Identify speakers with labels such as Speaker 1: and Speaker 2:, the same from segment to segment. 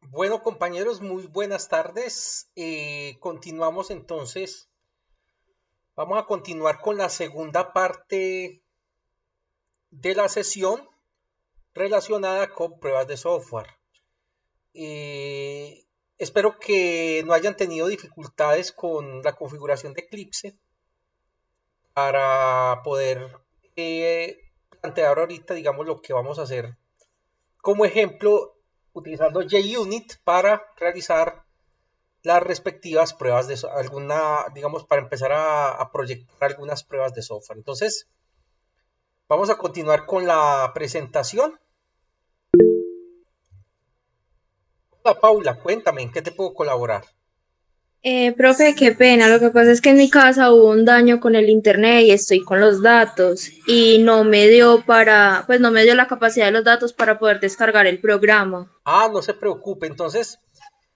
Speaker 1: Bueno, compañeros, muy buenas tardes. Continuamos entonces. Vamos a continuar con la segunda parte de la sesión relacionada con pruebas de software. Eh, Espero que no hayan tenido dificultades con la configuración de Eclipse para poder eh, plantear ahorita, digamos, lo que vamos a hacer como ejemplo, utilizando JUnit para realizar las respectivas pruebas de alguna, digamos, para empezar a proyectar algunas pruebas de software. Entonces, vamos a continuar con la presentación. Hola Paula, cuéntame, ¿en qué te puedo colaborar?
Speaker 2: Profe, qué pena. Lo que pasa es que en mi casa hubo un daño con el internet y estoy con los datos y no me dio la capacidad de los datos para poder descargar el programa.
Speaker 1: No se preocupe, entonces,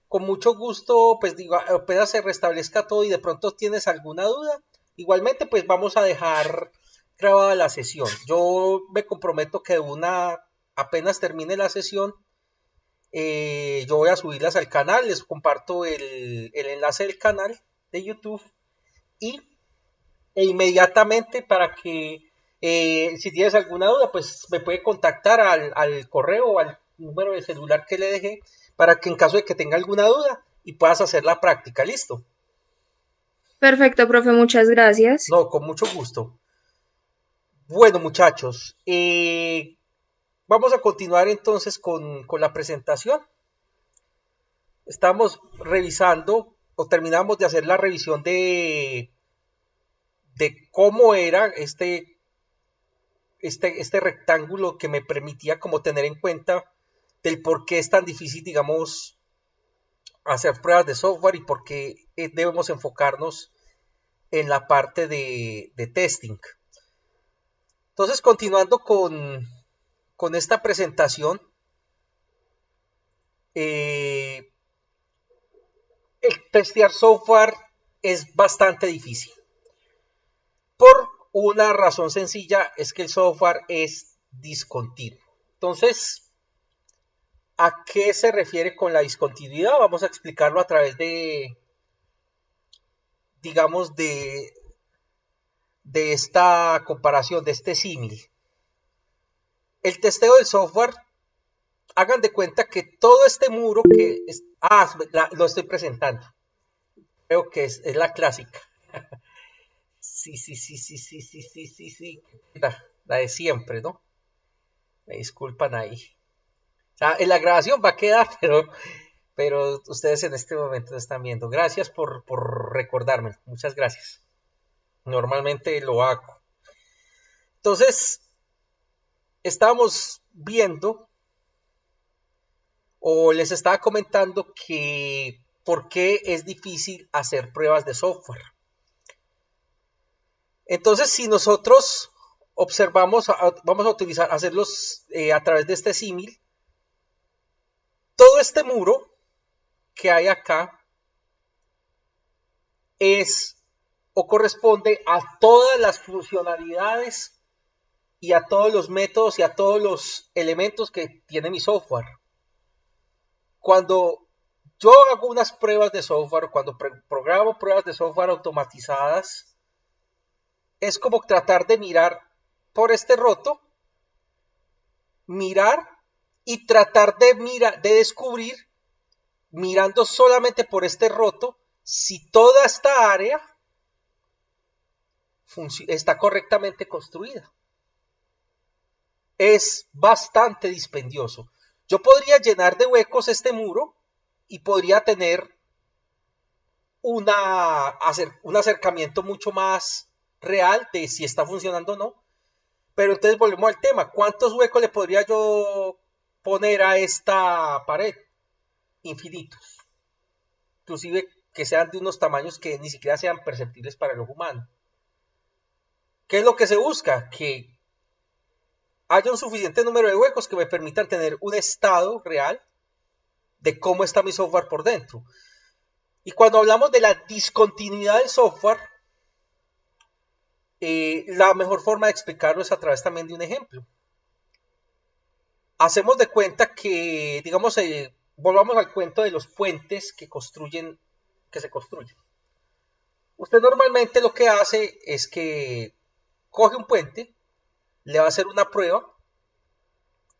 Speaker 1: con mucho gusto, pues digo, apenas se restablezca todo y de pronto tienes alguna duda, igualmente, pues vamos a dejar grabada la sesión. Yo me comprometo que apenas termine la sesión, yo voy a subirlas al canal, les comparto el enlace del canal de YouTube y inmediatamente para que si tienes alguna duda, pues me puede contactar al correo o al número de celular que le dejé para que en caso de que tenga alguna duda y puedas hacer la práctica, listo.
Speaker 2: Perfecto, profe, muchas gracias.
Speaker 1: No, con mucho gusto. Bueno, muchachos, vamos a continuar entonces con la presentación. Estamos revisando o terminamos de hacer la revisión de cómo era este rectángulo que me permitía como tener en cuenta del por qué es tan difícil, digamos, hacer pruebas de software y por qué debemos enfocarnos en la parte de testing. Entonces, continuando con esta presentación, eh, el testear software es bastante difícil. Por una razón sencilla, es que el software es discontinuo. Entonces, ¿a qué se refiere con la discontinuidad? Vamos a explicarlo a través digamos, de esta comparación, de este símil. El testeo del software, hagan de cuenta que todo este muro lo estoy presentando. Creo que es la clásica. Sí, sí, sí, sí, sí, sí, sí, sí, sí. La de siempre, ¿no? Me disculpan ahí. O sea, en la grabación va a quedar, pero ustedes en este momento lo están viendo. Gracias por recordarme. Muchas gracias. Normalmente lo hago. Entonces, estábamos viendo o les estaba comentando que por qué es difícil hacer pruebas de software. Entonces, si nosotros observamos, vamos a utilizar, hacerlos a través de este símil, todo este muro que hay acá es o corresponde a todas las funcionalidades y a todos los métodos y a todos los elementos que tiene mi software. Cuando yo hago unas pruebas de software, cuando programo pruebas de software automatizadas, es como tratar de mirar por este roto, mirar y tratar de descubrir, mirando solamente por este roto, si toda esta área está correctamente construida. Es bastante dispendioso. Yo podría llenar de huecos este muro y podría tener un acercamiento mucho más real de si está funcionando o no. Pero entonces volvemos al tema. ¿Cuántos huecos le podría yo poner a esta pared? Infinitos. Inclusive que sean de unos tamaños que ni siquiera sean perceptibles para el ojo humano. ¿Qué es lo que se busca? Que haya un suficiente número de huecos que me permitan tener un estado real de cómo está mi software por dentro. Y cuando hablamos de la discontinuidad del software, la mejor forma de explicarlo es a través también de un ejemplo. Hacemos de cuenta que, digamos, volvamos al cuento de los puentes que se construyen. Usted normalmente lo que hace es que coge un puente, le va a hacer una prueba.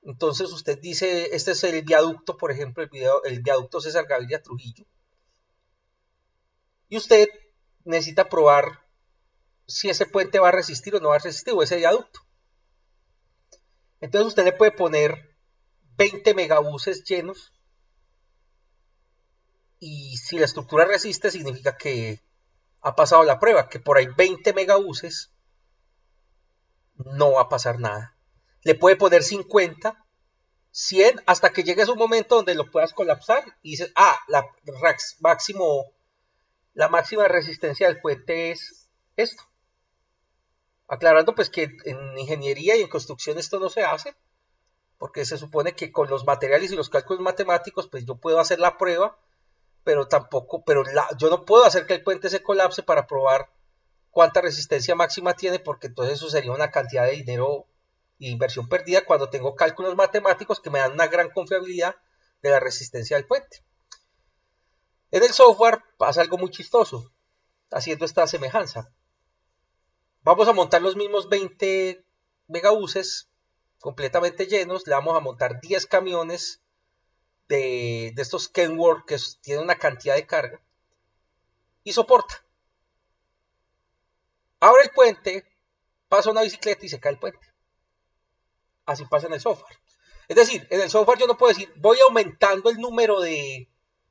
Speaker 1: Entonces usted dice, este es el viaducto, por ejemplo, el viaducto César Gaviria Trujillo. Y usted necesita probar si ese puente va a resistir o no va a resistir, o ese viaducto. Entonces usted le puede poner 20 megabuses llenos, y si la estructura resiste, significa que ha pasado la prueba, que por ahí 20 megabuses no va a pasar nada. Le puede poner 50, 100, hasta que llegue a un momento donde lo puedas colapsar y dices, la máxima resistencia del puente es esto. Aclarando pues que en ingeniería y en construcción esto no se hace, porque se supone que con los materiales y los cálculos matemáticos pues yo puedo hacer la prueba, pero yo no puedo hacer que el puente se colapse para probar cuánta resistencia máxima tiene, porque entonces eso sería una cantidad de dinero y inversión perdida cuando tengo cálculos matemáticos que me dan una gran confiabilidad de la resistencia del puente. En el software pasa algo muy chistoso, haciendo esta semejanza. Vamos a montar los mismos 20 megabuses completamente llenos, le vamos a montar 10 camiones de estos Kenworth que tienen una cantidad de carga y soporta. Abre el puente, pasa una bicicleta y se cae el puente. Así pasa en el software. Es decir, en el software yo no puedo decir, voy aumentando el número de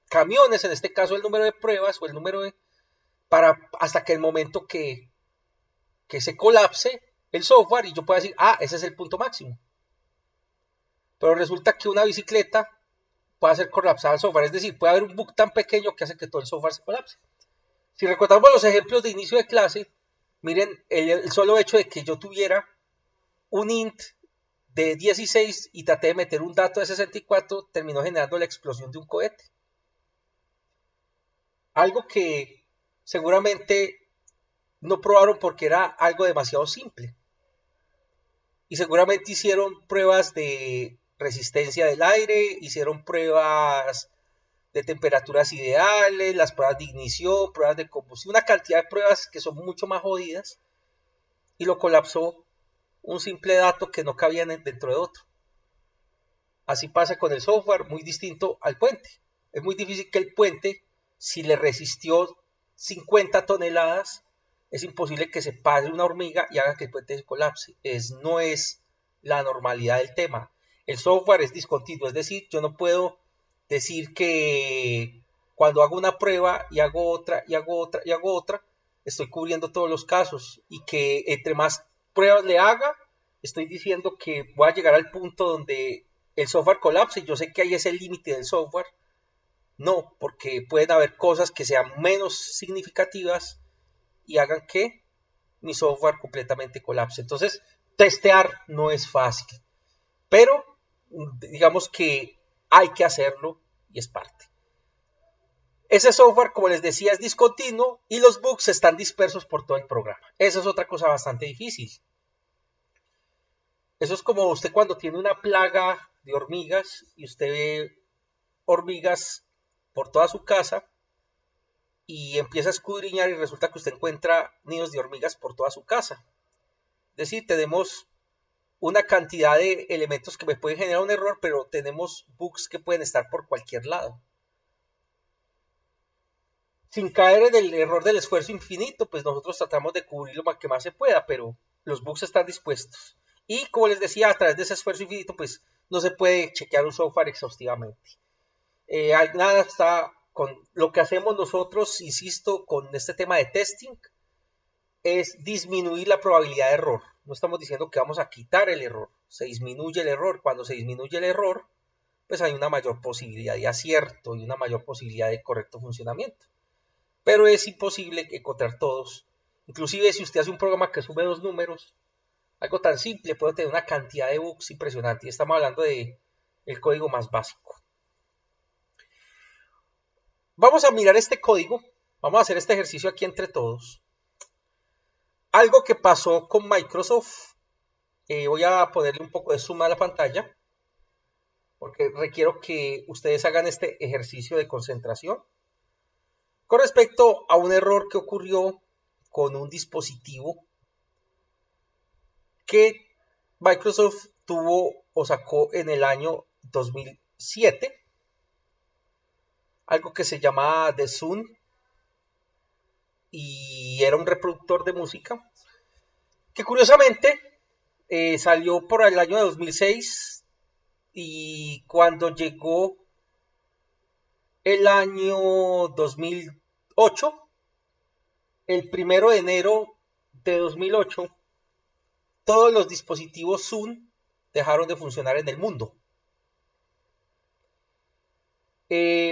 Speaker 1: camiones, en este caso el número de pruebas o el número de... hasta que el momento que se colapse el software y yo pueda decir, ese es el punto máximo. Pero resulta que una bicicleta puede hacer colapsar el software, es decir, puede haber un bug tan pequeño que hace que todo el software se colapse. Si recordamos los ejemplos de inicio de clase, miren, el solo hecho de que yo tuviera un int de 16 y traté de meter un dato de 64, terminó generando la explosión de un cohete. Algo que seguramente no probaron porque era algo demasiado simple. Y seguramente hicieron pruebas de resistencia del aire, hicieron pruebas de temperaturas ideales, las pruebas de ignición, pruebas de combustión, una cantidad de pruebas que son mucho más jodidas, y lo colapsó un simple dato que no cabía dentro de otro. Así pasa con el software, muy distinto al puente. Es muy difícil que el puente, si le resistió 50 toneladas, es imposible que se pase una hormiga y haga que el puente se colapse. No es la normalidad del tema. El software es discontinuo, es decir, yo no puedo decir que cuando hago una prueba y hago otra y hago otra y hago otra, estoy cubriendo todos los casos, y que entre más pruebas le haga, estoy diciendo que voy a llegar al punto donde el software colapse y yo sé que ahí es el límite del software. No, porque pueden haber cosas que sean menos significativas y hagan que mi software completamente colapse. Entonces, testear no es fácil, pero digamos que hay que hacerlo y es parte. Ese software, como les decía, es discontinuo y los bugs están dispersos por todo el programa. Esa es otra cosa bastante difícil. Eso es como usted cuando tiene una plaga de hormigas y usted ve hormigas por toda su casa y empieza a escudriñar y resulta que usted encuentra nidos de hormigas por toda su casa. Es decir, tenemos una cantidad de elementos que me pueden generar un error, pero tenemos bugs que pueden estar por cualquier lado. Sin caer en el error del esfuerzo infinito, pues nosotros tratamos de cubrir lo que más se pueda, pero los bugs están dispuestos. Y como les decía, a través de ese esfuerzo infinito, pues no se puede chequear un software exhaustivamente. Nada está con lo que hacemos nosotros, insisto, con este tema de testing, es disminuir la probabilidad de error. No estamos diciendo que vamos a quitar el error, se disminuye el error. Cuando se disminuye el error, pues hay una mayor posibilidad de acierto y una mayor posibilidad de correcto funcionamiento. Pero es imposible encontrar todos. Inclusive si usted hace un programa que sube 2 números, algo tan simple puede tener una cantidad de bugs impresionante. Y estamos hablando de el código más básico. Vamos a mirar este código. Vamos a hacer este ejercicio aquí entre todos. Algo que pasó con Microsoft. Voy a ponerle un poco de zoom a la pantalla. porque requiero que ustedes hagan este ejercicio de concentración con respecto a un error que ocurrió con un dispositivo que Microsoft tuvo o sacó en el año 2007, algo que se llamaba The Zune, y era un reproductor de música que curiosamente salió por el año 2006, y cuando llegó el año 2008, el 1 de enero de 2008, todos los dispositivos Zune dejaron de funcionar en el mundo.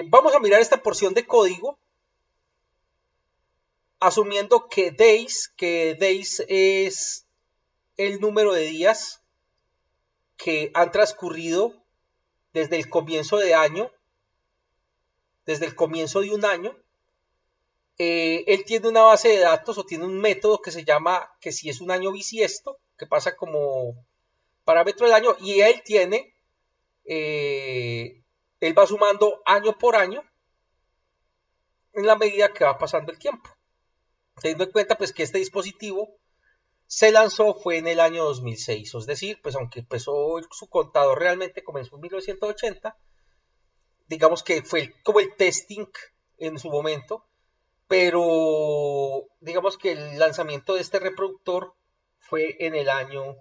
Speaker 1: Vamos a mirar esta porción de código, asumiendo que days es el número de días que han transcurrido desde el comienzo de año, desde el comienzo de un año. Él tiene una base de datos o tiene un método que se llama que si es un año bisiesto, que pasa como parámetro del año, y él tiene, él va sumando año por año en la medida que va pasando el tiempo. Teniendo en cuenta pues que este dispositivo se lanzó fue en el año 2006, es decir, pues aunque empezó su contador realmente comenzó en 1980, digamos que fue como el testing en su momento, pero digamos que el lanzamiento de este reproductor fue en el año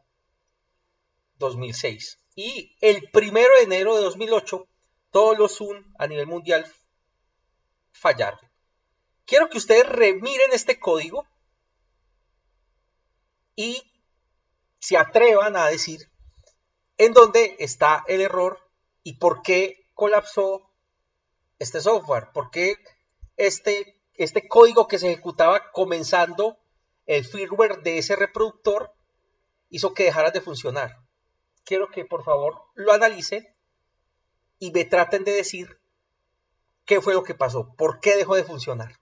Speaker 1: 2006. Y el 1 de enero de 2008, todos los Zoom a nivel mundial fallaron. Quiero que ustedes remiren este código y se atrevan a decir en dónde está el error y por qué colapsó este software, por qué este código que se ejecutaba comenzando el firmware de ese reproductor hizo que dejara de funcionar. Quiero que por favor lo analicen y me traten de decir qué fue lo que pasó, por qué dejó de funcionar.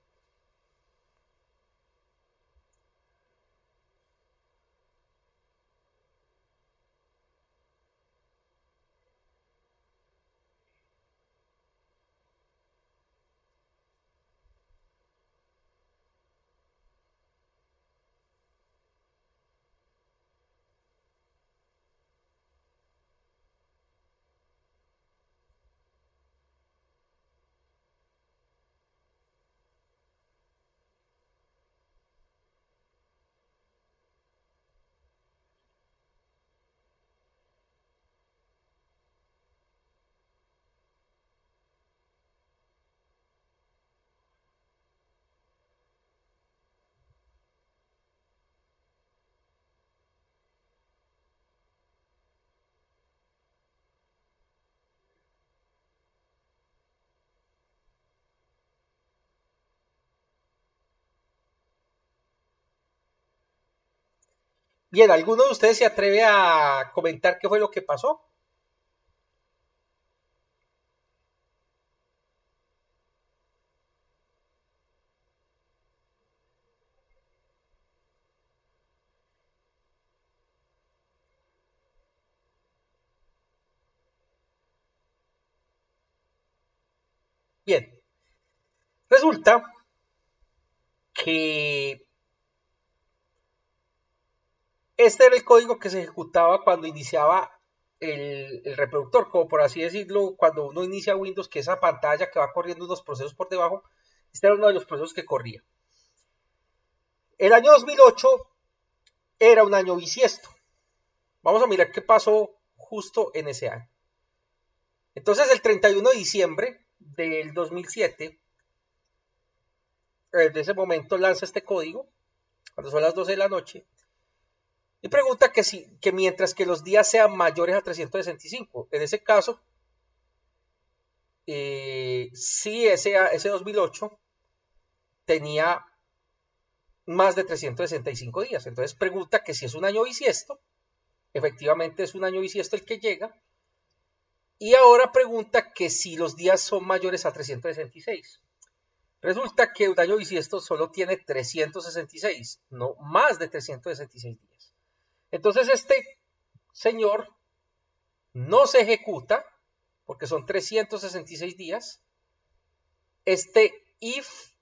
Speaker 1: Bien, ¿alguno de ustedes se atreve a comentar qué fue lo que pasó? Bien, resulta que este era el código que se ejecutaba cuando iniciaba el reproductor, como por así decirlo, cuando uno inicia Windows, que esa pantalla que va corriendo unos procesos por debajo, este era uno de los procesos que corría. El año 2008 era un año bisiesto. Vamos a mirar qué pasó justo en ese año. Entonces, el 31 de diciembre del 2007, de ese momento lanza este código, cuando son las 12 de la noche, y pregunta que mientras que los días sean mayores a 365. En ese caso, sí, ese 2008 tenía más de 365 días. Entonces pregunta que si es un año bisiesto, efectivamente es un año bisiesto el que llega, y ahora pregunta que si los días son mayores a 366. Resulta que un año bisiesto solo tiene 366, no más de 366 días. Entonces este señor no se ejecuta porque son 366 días. Este if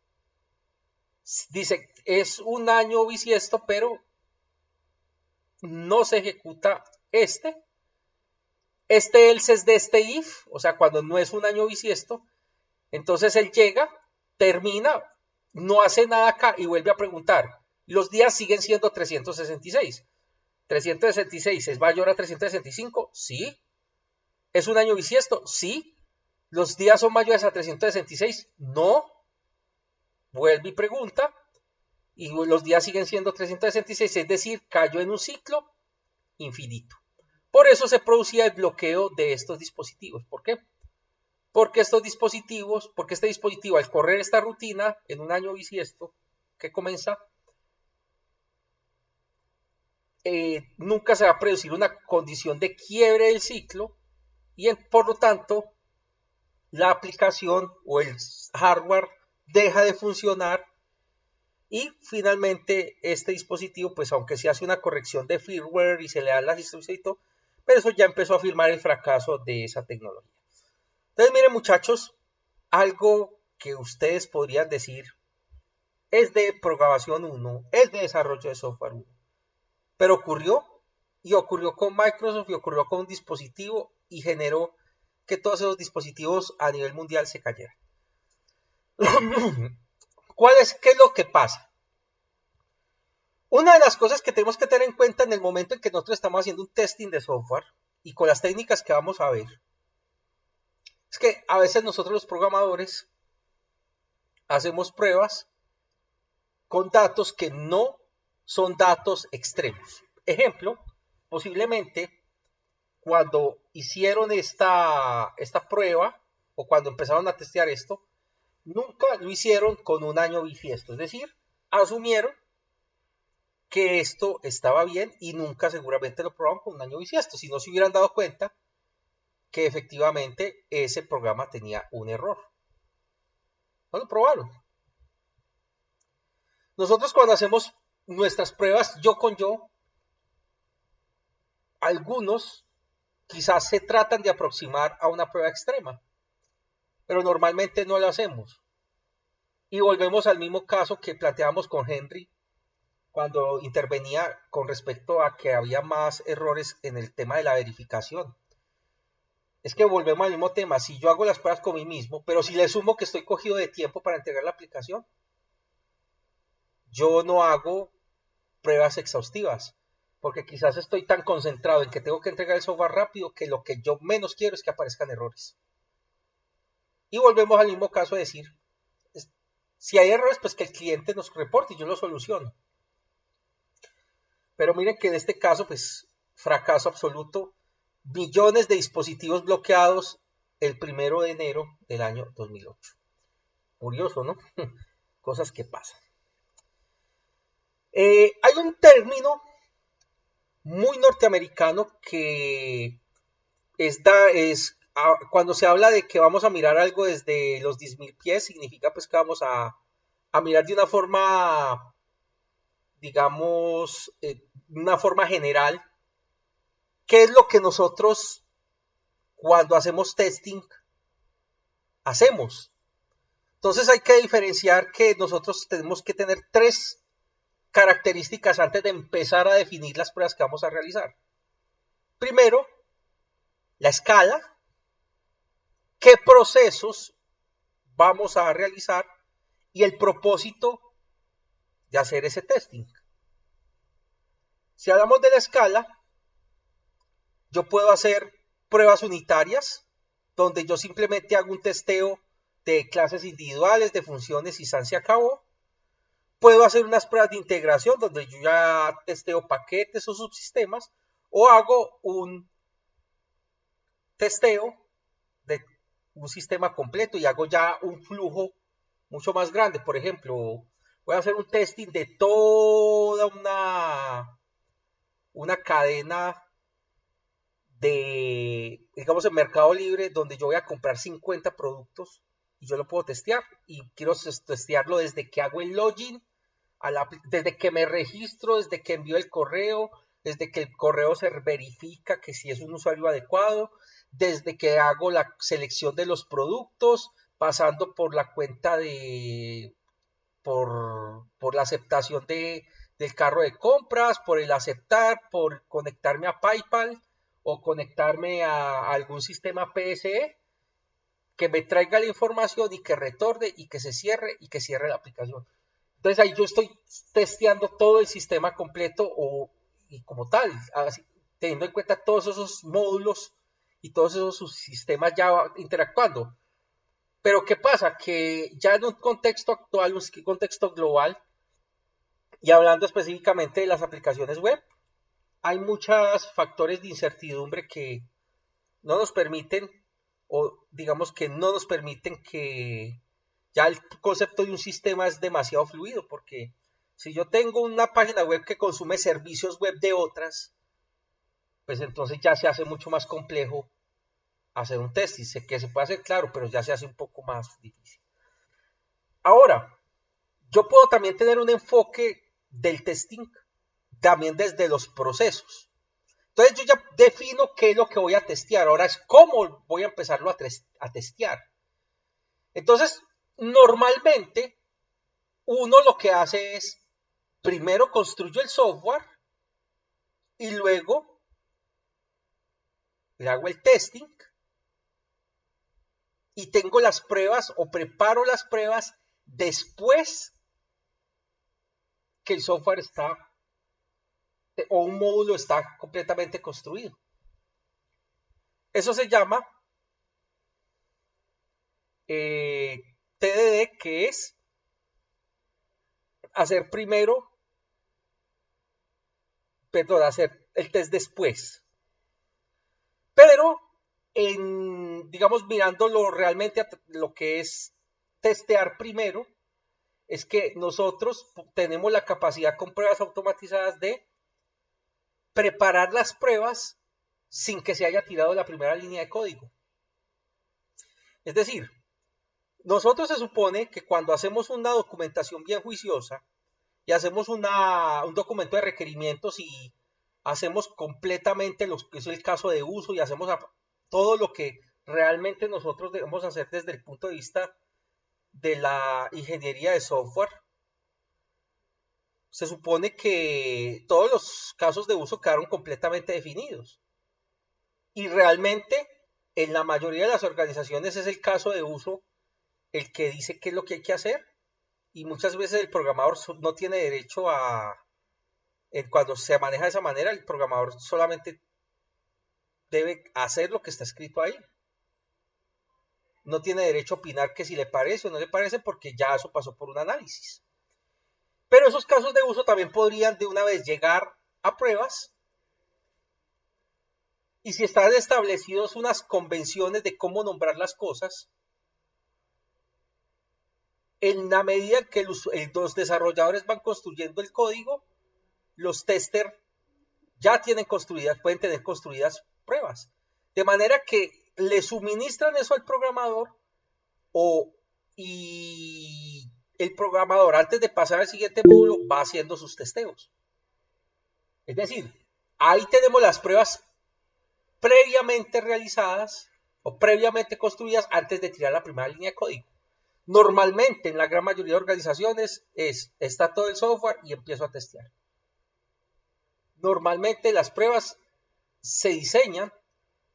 Speaker 1: dice es un año bisiesto, pero no se ejecuta este. Este else es de este if, o sea, cuando no es un año bisiesto, entonces él llega, termina, no hace nada acá y vuelve a preguntar. Los días siguen siendo 366. 366 es mayor a 365, sí. ¿Es un año bisiesto? Sí. ¿Los días son mayores a 366? No. Vuelve y pregunta. Y los días siguen siendo 366, es decir, cayó en un ciclo infinito. Por eso se producía el bloqueo de estos dispositivos. ¿Por qué? Porque este dispositivo al correr esta rutina en un año bisiesto que comienza, nunca se va a producir una condición de quiebre del ciclo y por lo tanto la aplicación o el hardware deja de funcionar y finalmente este dispositivo, pues aunque se hace una corrección de firmware y se le dan las instrucciones y todo, pero eso ya empezó a firmar el fracaso de esa tecnología. Entonces miren muchachos, algo que ustedes podrían decir es de programación 1, es de desarrollo de software 1, pero ocurrió con Microsoft y ocurrió con un dispositivo y generó que todos esos dispositivos a nivel mundial se cayeran. ¿Qué es lo que pasa? Una de las cosas que tenemos que tener en cuenta en el momento en que nosotros estamos haciendo un testing de software y con las técnicas que vamos a ver, es que a veces nosotros los programadores hacemos pruebas con datos que no son datos extremos. Ejemplo, posiblemente cuando hicieron esta prueba o cuando empezaron a testear esto, nunca lo hicieron con un año bisiesto, es decir, asumieron que esto estaba bien y nunca seguramente lo probaron con un año bisiesto, si no se hubieran dado cuenta que efectivamente ese programa tenía un error. No lo probaron. Nosotros cuando hacemos nuestras pruebas yo con yo, algunos quizás se tratan de aproximar a una prueba extrema, pero normalmente no lo hacemos. Y volvemos al mismo caso que planteamos con Henry cuando intervenía con respecto a que había más errores en el tema de la verificación. Es que volvemos al mismo tema, si yo hago las pruebas con mí mismo, pero si le sumo que estoy cogido de tiempo para entregar la aplicación, yo no hago pruebas exhaustivas, porque quizás estoy tan concentrado en que tengo que entregar el software rápido que lo que yo menos quiero es que aparezcan errores. Y volvemos al mismo caso de decir, si hay errores, pues que el cliente nos reporte y yo lo soluciono. Pero miren que en este caso, pues, fracaso absoluto, millones de dispositivos bloqueados el 1 de enero del año 2008. Curioso, ¿no? Cosas que pasan. Hay un término muy norteamericano que cuando se habla de que vamos a mirar algo desde los 10.000 pies, significa pues que vamos a mirar de una forma, digamos, una forma general, qué es lo que nosotros cuando hacemos testing hacemos. Entonces hay que diferenciar que nosotros tenemos que tener 3 características antes de empezar a definir las pruebas que vamos a realizar. Primero, la escala, qué procesos vamos a realizar y el propósito de hacer ese testing. Si hablamos de la escala, yo puedo hacer pruebas unitarias, donde yo simplemente hago un testeo de clases individuales, de funciones y se acabó. Puedo hacer unas pruebas de integración, donde yo ya testeo paquetes o subsistemas, o hago un testeo de un sistema completo y hago ya un flujo mucho más grande. Por ejemplo, voy a hacer un testing de toda una cadena de, digamos, en Mercado Libre, donde yo voy a comprar 50 productos y yo lo puedo testear y quiero testearlo desde que hago el login, desde que me registro, desde que envío el correo, desde que el correo se verifica que si es un usuario adecuado, desde que hago la selección de los productos, pasando por la cuenta por la aceptación del carro de compras, por el aceptar, por conectarme a PayPal o conectarme a algún sistema PSE que me traiga la información y que retorne y que se cierre y que cierre la aplicación. Entonces ahí yo estoy testeando todo el sistema completo y como tal, así, teniendo en cuenta todos esos módulos y todos esos subsistemas ya interactuando. Pero ¿qué pasa? Que ya en un contexto actual, un contexto global, y hablando específicamente de las aplicaciones web, hay muchos factores de incertidumbre que no nos permiten, o digamos que no nos permiten que ya el concepto de un sistema es demasiado fluido, porque si yo tengo una página web que consume servicios web de otras, pues entonces ya se hace mucho más complejo hacer un test. Y sé que se puede hacer, claro, pero ya se hace un poco más difícil. Ahora, yo puedo también tener un enfoque del testing también desde los procesos. Entonces yo ya defino qué es lo que voy a testear. Ahora es cómo voy a empezarlo a testear. Entonces, normalmente, uno lo que hace es, primero construyo el software y luego le hago el testing y tengo las pruebas o preparo las pruebas después que el software está o un módulo está completamente construido. Eso se llama TDD, que es hacer primero, perdón, hacer el test después. Pero, digamos, mirándolo realmente lo que es testear primero, es que nosotros tenemos la capacidad con pruebas automatizadas de preparar las pruebas sin que se haya tirado la primera línea de código. Es decir, nosotros se supone que cuando hacemos una documentación bien juiciosa y hacemos un documento de requerimientos y hacemos completamente lo que es el caso de uso y hacemos todo lo que realmente nosotros debemos hacer desde el punto de vista de la ingeniería de software, se supone que todos los casos de uso quedaron completamente definidos. Y realmente en la mayoría de las organizaciones es el caso de uso el que dice qué es lo que hay que hacer, y muchas veces el programador no tiene derecho cuando se maneja de esa manera, el programador solamente debe hacer lo que está escrito ahí. No tiene derecho a opinar que si le parece o no le parece, porque ya eso pasó por un análisis. Pero esos casos de uso también podrían de una vez llegar a pruebas, y si están establecidos unas convenciones de cómo nombrar las cosas, en la medida que los desarrolladores van construyendo el código, los testers ya pueden tener construidas pruebas. De manera que le suministran eso al programador y el programador, antes de pasar al siguiente módulo, va haciendo sus testeos. Es decir, ahí tenemos las pruebas previamente realizadas o previamente construidas antes de tirar la primera línea de código. Normalmente, en la gran mayoría de organizaciones, está todo el software y empiezo a testear. Normalmente las pruebas se diseñan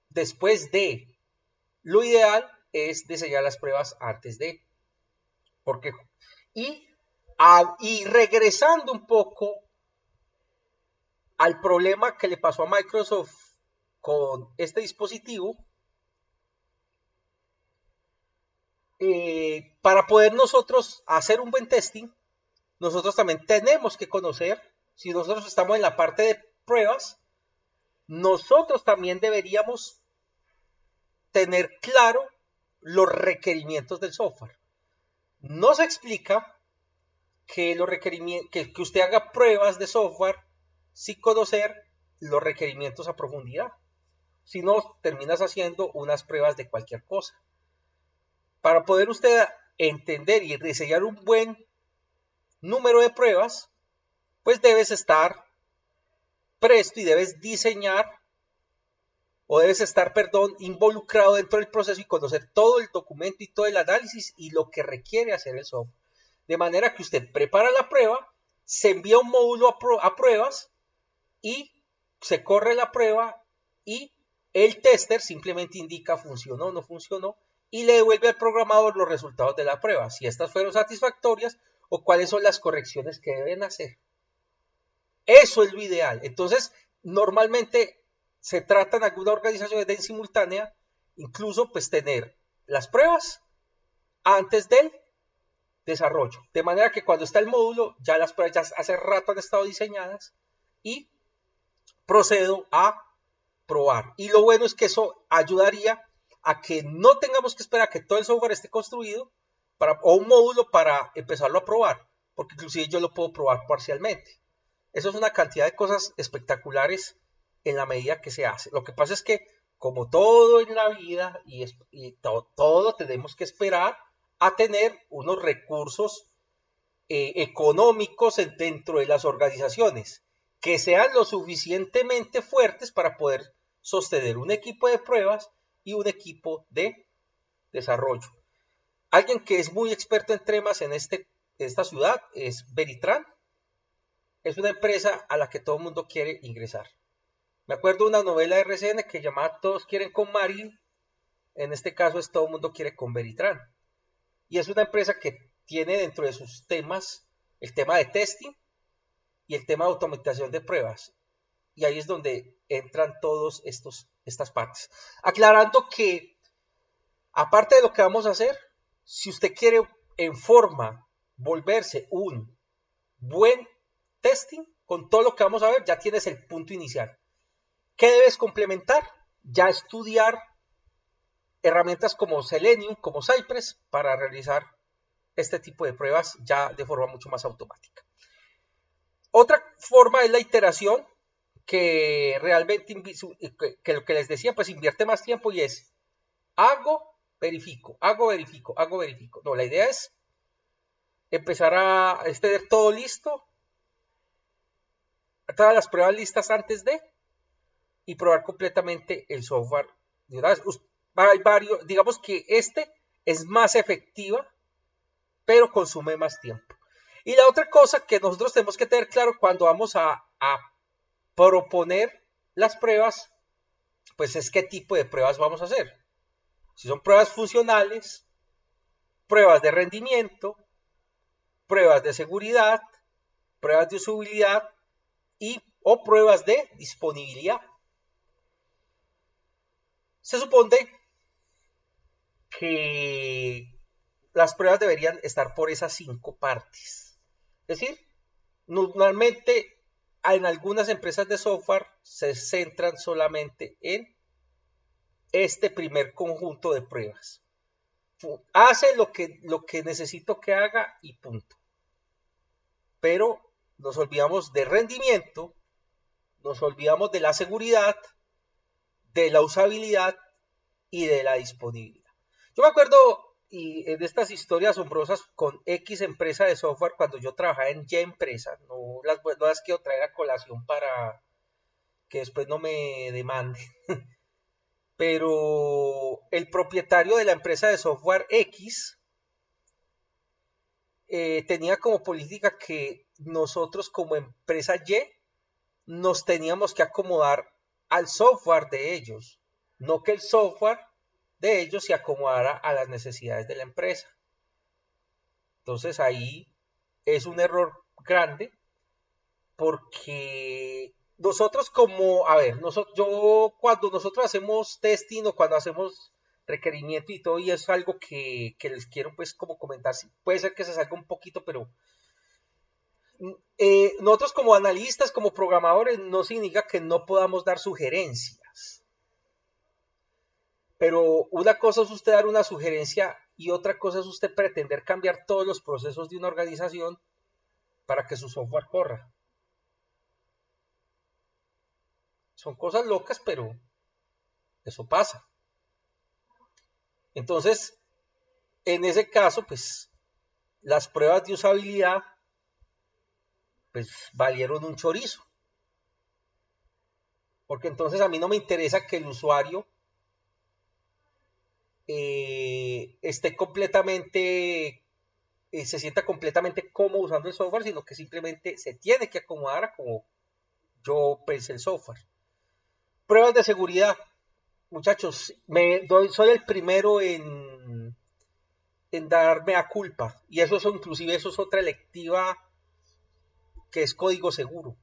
Speaker 1: después de. Lo ideal es diseñar las pruebas antes de. Porque, y regresando un poco al problema que le pasó a Microsoft con este dispositivo, para poder nosotros hacer un buen testing, nosotros también tenemos que conocer, si nosotros estamos en la parte de pruebas, nosotros también deberíamos tener claro los requerimientos del software. No se explica que usted haga pruebas de software sin conocer los requerimientos a profundidad. Si no, terminas haciendo unas pruebas de cualquier cosa. Para poder usted entender y diseñar un buen número de pruebas, pues debes estar presto y debes diseñar o debes estar, perdón, involucrado dentro del proceso y conocer todo el documento y todo el análisis y lo que requiere hacer el software. De manera que usted prepara la prueba, se envía un módulo a pruebas y se corre la prueba y el tester simplemente indica funcionó o no funcionó y le devuelve al programador los resultados de la prueba, si estas fueron satisfactorias o cuáles son las correcciones que deben hacer. Eso es lo ideal. Entonces, normalmente se trata en algunas organizaciones de en simultánea, incluso pues tener las pruebas antes del desarrollo. De manera que cuando está el módulo, ya las pruebas ya hace rato han estado diseñadas y procedo a probar. Y lo bueno es que eso ayudaría a que no tengamos que esperar a que todo el software esté construido o un módulo para empezarlo a probar, porque inclusive yo lo puedo probar parcialmente. Eso es una cantidad de cosas espectaculares en la medida que se hace. Lo que pasa es que, como todo en la vida y todo tenemos que esperar a tener unos recursos económicos dentro de las organizaciones que sean lo suficientemente fuertes para poder sostener un equipo de pruebas y un equipo de desarrollo. Alguien que es muy experto en temas en esta ciudad es Veritran. Es una empresa a la que todo el mundo quiere ingresar. Me acuerdo de una novela de RCN que llamaba Todos quieren con Marilyn. En este caso es Todo el mundo quiere con Veritran. Y es una empresa que tiene dentro de sus temas el tema de testing y el tema de automatización de pruebas. Y ahí es donde entran todas estas partes. Aclarando que, aparte de lo que vamos a hacer, si usted quiere en forma volverse un buen testing, con todo lo que vamos a ver, ya tienes el punto inicial. ¿Qué debes complementar? Ya estudiar herramientas como Selenium, como Cypress, para realizar este tipo de pruebas ya de forma mucho más automática. Otra forma es la iteración, que realmente, que lo que les decía, pues invierte más tiempo y es hago, verifico, hago, verifico, hago, verifico. No, la idea es empezar a tener todo listo, todas las pruebas listas antes de, y probar completamente el software de una vez. Hay varios, digamos que este es más efectiva, pero consume más tiempo. Y la otra cosa que nosotros tenemos que tener claro cuando vamos a proponer las pruebas, pues es qué tipo de pruebas vamos a hacer. Si son pruebas funcionales, pruebas de rendimiento, pruebas de seguridad, pruebas de usabilidad o pruebas de disponibilidad. Se supone que las pruebas deberían estar por esas 5 partes. Es decir, normalmente en algunas empresas de software se centran solamente en este primer conjunto de pruebas. Hace lo que necesito que haga y punto. Pero nos olvidamos de rendimiento, nos olvidamos de la seguridad, de la usabilidad y de la disponibilidad. Yo me acuerdo de estas historias asombrosas con X empresa de software cuando yo trabajaba en Y empresa. No las quiero traer a colación para que después no me demanden. Pero el propietario de la empresa de software X tenía como política que nosotros como empresa Y nos teníamos que acomodar al software de ellos, no que el software de ellos se acomodara a las necesidades de la empresa. Entonces ahí es un error grande porque nosotros yo cuando nosotros hacemos testing o cuando hacemos requerimiento y todo, y es algo que les quiero pues como comentar, puede ser que se salga un poquito, pero nosotros como analistas, como programadores, no significa que no podamos dar sugerencias. Pero una cosa es usted dar una sugerencia y otra cosa es usted pretender cambiar todos los procesos de una organización para que su software corra. Son cosas locas, pero eso pasa. Entonces, en ese caso, pues, las pruebas de usabilidad, pues, valieron un chorizo. porque entonces a mí no me interesa que el usuario esté completamente, se sienta completamente cómodo usando el software, sino que simplemente se tiene que acomodar a como yo pensé el software. Pruebas de seguridad, muchachos, soy el primero en darme a culpa, y inclusive eso es otra electiva que es código seguro.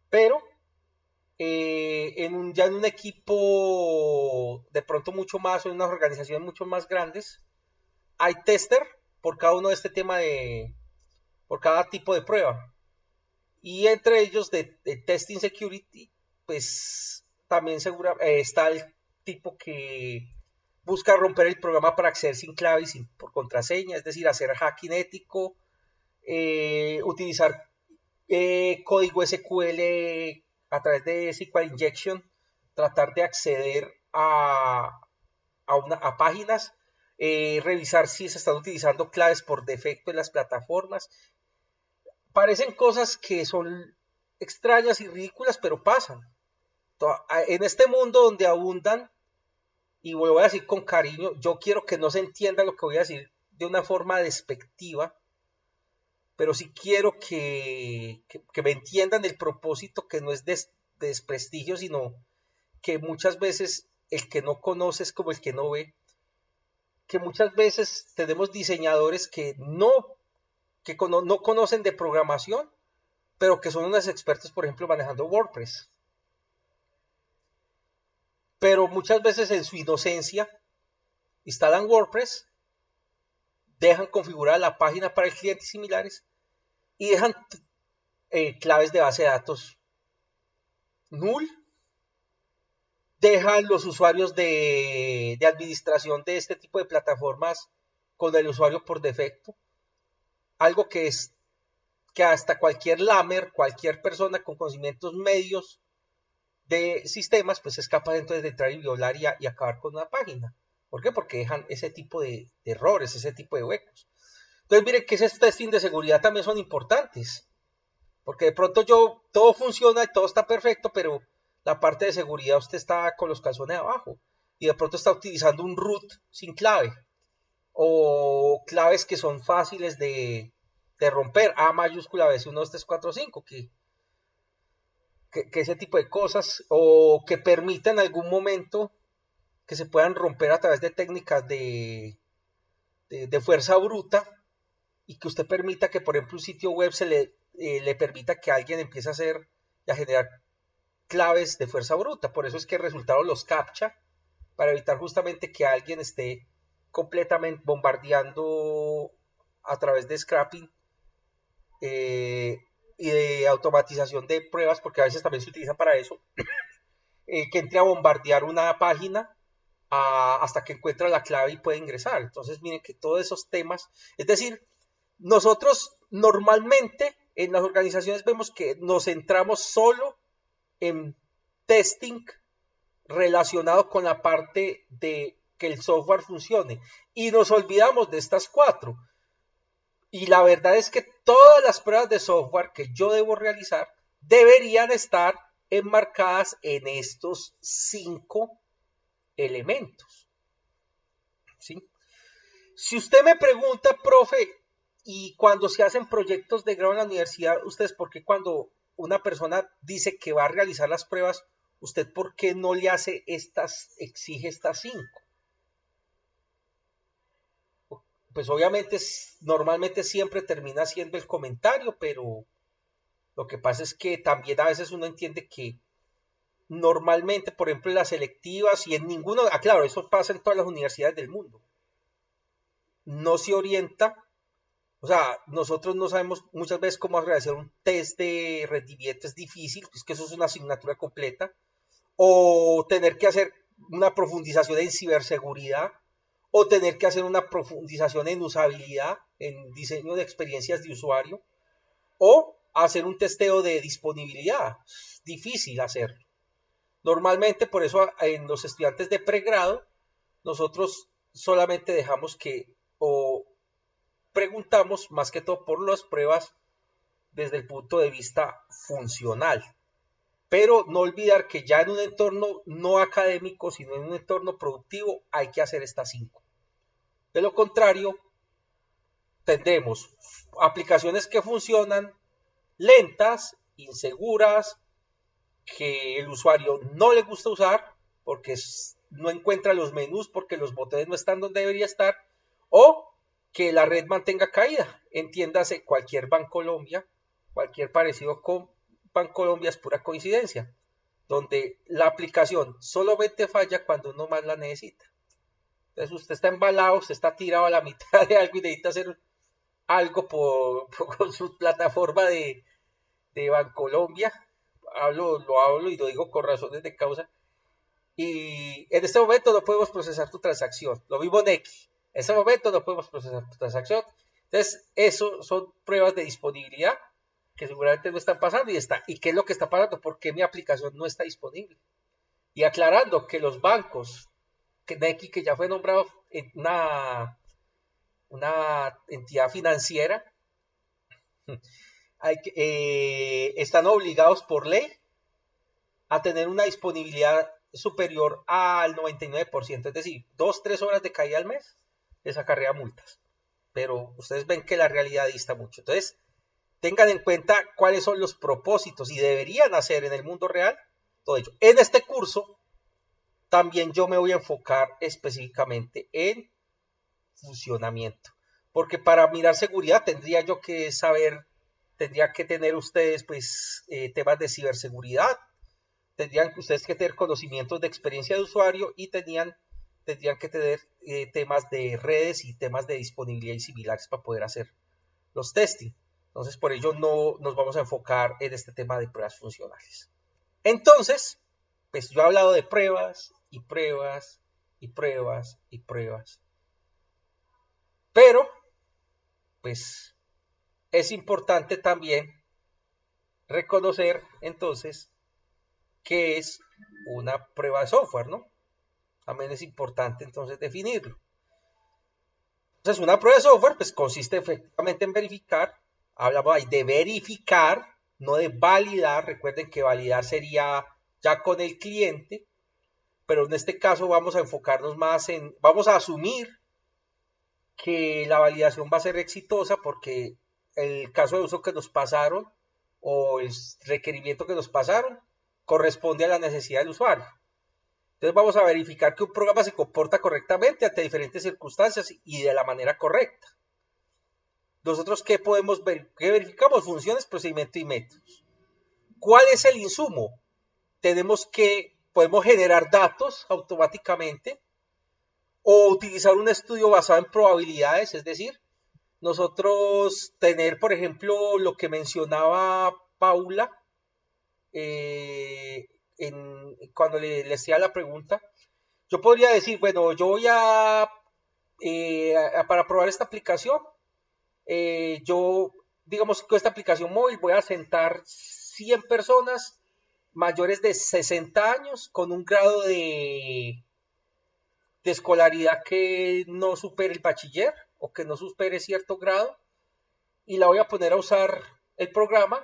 Speaker 1: Pero ya en un equipo de pronto mucho más, o en unas organizaciones mucho más grandes, hay tester por cada uno de este tema por cada tipo de prueba. Y entre ellos de testing security, pues también está el tipo que busca romper el programa para acceder sin clave y por contraseña, es decir, hacer hacking ético, utilizar código SQL a través de SQL Injection, tratar de acceder a páginas, revisar si se están utilizando claves por defecto en las plataformas. Parecen cosas que son extrañas y ridículas, pero pasan. En este mundo donde abundan, y voy a decir con cariño, yo quiero que no se entienda lo que voy a decir de una forma despectiva, pero sí quiero que me entiendan el propósito, que no es de desprestigio, sino que muchas veces el que no conoce es como el que no ve, que muchas veces tenemos diseñadores no conocen de programación, pero que son unos expertos, por ejemplo, manejando WordPress. Pero muchas veces en su inocencia instalan WordPress, dejan configurada la página para el cliente y similares, y dejan claves de base de datos null, dejan los usuarios de administración de este tipo de plataformas con el usuario por defecto, algo que hasta cualquier lamer, cualquier persona con conocimientos medios de sistemas, pues es capaz entonces de entrar y violar y acabar con una página. ¿Por qué? Porque dejan ese tipo de errores, ese tipo de huecos. Entonces miren que esos testing de seguridad también son importantes, porque de pronto todo funciona y todo está perfecto, pero la parte de seguridad usted está con los calzones abajo y de pronto está utilizando un root sin clave o claves que son fáciles de romper, A mayúscula, a veces 1, 2, 3, 4, 5, que ese tipo de cosas, o que permita en algún momento que se puedan romper a través de técnicas de fuerza bruta, y que usted permita que, por ejemplo, un sitio web le permita que alguien empiece a hacer y a generar claves de fuerza bruta. Por eso es que resultaron los CAPTCHA, para evitar justamente que alguien esté completamente bombardeando a través de scrapping y de automatización de pruebas, porque a veces también se utiliza para eso, que entre a bombardear una página hasta que encuentra la clave y puede ingresar. Entonces, miren que todos esos temas, es decir, nosotros normalmente en las organizaciones vemos que nos centramos solo en testing relacionado con la parte de que el software funcione y nos olvidamos de estas cuatro. Y la verdad es que todas las pruebas de software que yo debo realizar deberían estar enmarcadas en estos 5 elementos. ¿Sí? Si usted me pregunta, profe, y cuando se hacen proyectos de grado en la universidad, ustedes, ¿por qué cuando una persona dice que va a realizar las pruebas, usted por qué no le hace exige estas 5? Pues obviamente normalmente siempre termina siendo el comentario, pero lo que pasa es que también a veces uno entiende que normalmente, por ejemplo, en las selectivas y en ninguno, claro, eso pasa en todas las universidades del mundo, no se orienta, o sea, nosotros no sabemos muchas veces cómo realizar un test de rendimiento, es difícil, es que eso es una asignatura completa, o tener que hacer una profundización en ciberseguridad, o tener que hacer una profundización en usabilidad, en diseño de experiencias de usuario, o hacer un testeo de disponibilidad. Es difícil hacerlo. Normalmente, por eso en los estudiantes de pregrado, nosotros solamente dejamos o preguntamos más que todo por las pruebas desde el punto de vista funcional. pero no olvidar que ya en un entorno no académico, sino en un entorno productivo, hay que hacer estas 5. De lo contrario, tendremos aplicaciones que funcionan lentas, inseguras, que el usuario no le gusta usar porque no encuentra los menús, porque los botones no están donde debería estar, o que la red mantenga caída. Entiéndase, cualquier Bancolombia, cualquier parecido con Bancolombia es pura coincidencia, donde la aplicación solamente falla cuando uno más la necesita. Entonces usted está embalado, usted está tirado a la mitad de algo y necesita hacer algo con su plataforma de Bancolombia. Lo hablo y lo digo con razones de causa. Y en este momento no podemos procesar tu transacción. Lo mismo en X. En este momento no podemos procesar tu transacción. Entonces, eso son pruebas de disponibilidad que seguramente no están pasando ¿Y qué es lo que está pasando? ¿Por qué mi aplicación no está disponible? Y aclarando que los bancos, que Nequi, que ya fue nombrado en una entidad financiera, están obligados por ley a tener una disponibilidad superior al 99%, es decir, 2-3 horas de caída al mes les acarrea multas. Pero ustedes ven que la realidad dista mucho. Entonces, tengan en cuenta cuáles son los propósitos y deberían hacer en el mundo real todo ello. En este curso, también yo me voy a enfocar específicamente en funcionamiento, porque para mirar seguridad tendría yo que saber, tendría que tener ustedes pues temas de ciberseguridad, tendrían ustedes que tener conocimientos de experiencia de usuario y tendrían que tener temas de redes y temas de disponibilidad y similares para poder hacer los testing. Entonces, por ello no nos vamos a enfocar en este tema de pruebas funcionales. Entonces, pues yo he hablado de pruebas y pruebas y pruebas y pruebas. Pero, pues, es importante también reconocer, entonces, qué es una prueba de software, ¿no? También es importante, entonces, definirlo. Entonces, una prueba de software, pues, consiste efectivamente en verificar, hablamos ahí de verificar, no de validar. Recuerden que validar sería ya con el cliente, pero en este caso vamos a enfocarnos más vamos a asumir que la validación va a ser exitosa porque el caso de uso que nos pasaron o el requerimiento que nos pasaron corresponde a la necesidad del usuario. Entonces vamos a verificar que un programa se comporta correctamente ante diferentes circunstancias y de la manera correcta. Nosotros, ¿qué podemos ver? ¿Qué verificamos? Funciones, procedimientos y métodos. ¿Cuál es el insumo? Podemos generar datos automáticamente o utilizar un estudio basado en probabilidades, es decir, nosotros tener, por ejemplo, lo que mencionaba Paula cuando le hacía la pregunta. Yo podría decir, bueno, yo voy para probar esta aplicación, yo, digamos, con esta aplicación móvil voy a sentar 100 personas mayores de 60 años con un grado de escolaridad que no supere el bachiller o que no supere cierto grado, y la voy a poner a usar el programa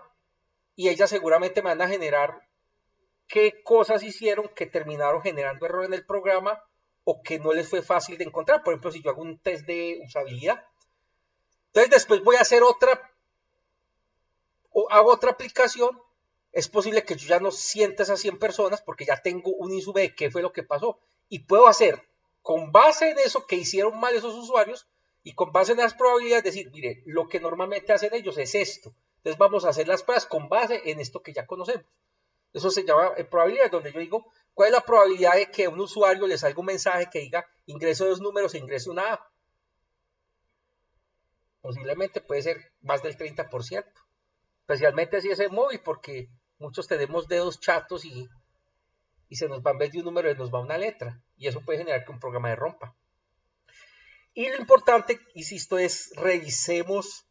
Speaker 1: y ellas seguramente me van a generar qué cosas hicieron que terminaron generando error en el programa o que no les fue fácil de encontrar. Por ejemplo, si yo hago un test de usabilidad, entonces después voy a hacer hago otra aplicación, es posible que yo ya no sienta esas 100 personas porque ya tengo un insumo de qué fue lo que pasó y puedo hacer con base en eso que hicieron mal esos usuarios y con base en las probabilidades decir, mire, lo que normalmente hacen ellos es esto, entonces vamos a hacer las pruebas con base en esto que ya conocemos. Eso se llama probabilidad, donde yo digo, ¿cuál es la probabilidad de que a un usuario le salga un mensaje que diga ingreso 2 números e ingreso una A? Posiblemente puede ser más del 30%, especialmente si es en móvil, porque muchos tenemos dedos chatos y se nos va, en vez de un número, nos va una letra, y eso puede generar que un programa se rompa. Y lo importante, insisto, es revisemos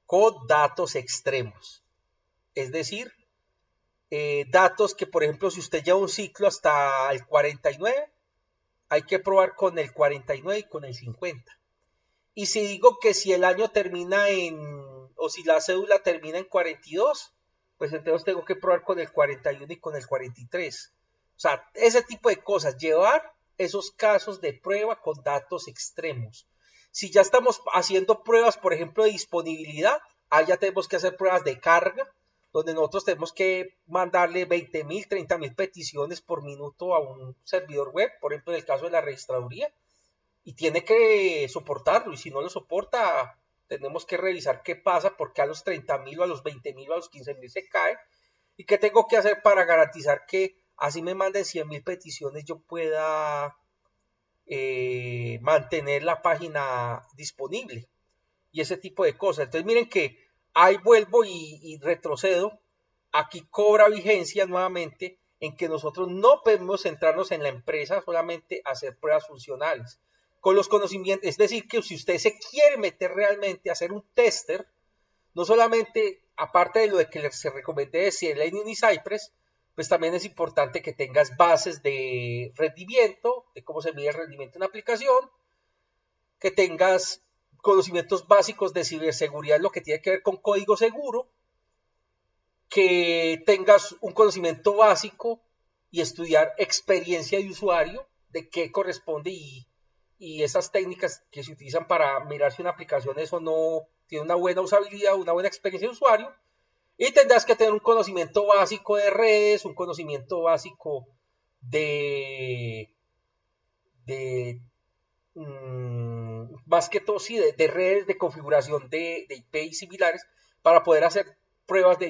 Speaker 1: con datos extremos, es decir, datos que, por ejemplo, si usted lleva un ciclo hasta el 49, hay que probar con el 49 y con el 50. Y si digo que si el año termina o si la cédula termina en 42, pues entonces tengo que probar con el 41 y con el 43. O sea, ese tipo de cosas, llevar esos casos de prueba con datos extremos. Si ya estamos haciendo pruebas, por ejemplo, de disponibilidad, ahí ya tenemos que hacer pruebas de carga, donde nosotros tenemos que mandarle 20.000, 30.000 peticiones por minuto a un servidor web, por ejemplo, en el caso de la registraduría, y tiene que soportarlo, y si no lo soporta, tenemos que revisar qué pasa, porque a los 30.000 o a los 20.000 o a los 15.000 se cae, y qué tengo que hacer para garantizar que así me manden 100.000 peticiones, yo pueda mantener la página disponible y ese tipo de cosas. Entonces miren que ahí vuelvo y retrocedo. Aquí cobra vigencia nuevamente en que nosotros no podemos centrarnos en la empresa solamente a hacer pruebas funcionales. Con los conocimientos, es decir, que si usted se quiere meter realmente a hacer un tester, no solamente, aparte de lo de que se recomiende de Selenium y Cypress, pues también es importante que tengas bases de rendimiento, de cómo se mide el rendimiento en una aplicación, que tengas conocimientos básicos de ciberseguridad, lo que tiene que ver con código seguro, que tengas un conocimiento básico y estudiar experiencia de usuario, de qué corresponde y esas técnicas que se utilizan para mirar si una aplicación eso no tiene una buena usabilidad, una buena experiencia de usuario, y tendrás que tener un conocimiento básico de redes, un conocimiento básico de más que todo, sí, de redes de configuración de IP y similares para poder hacer pruebas de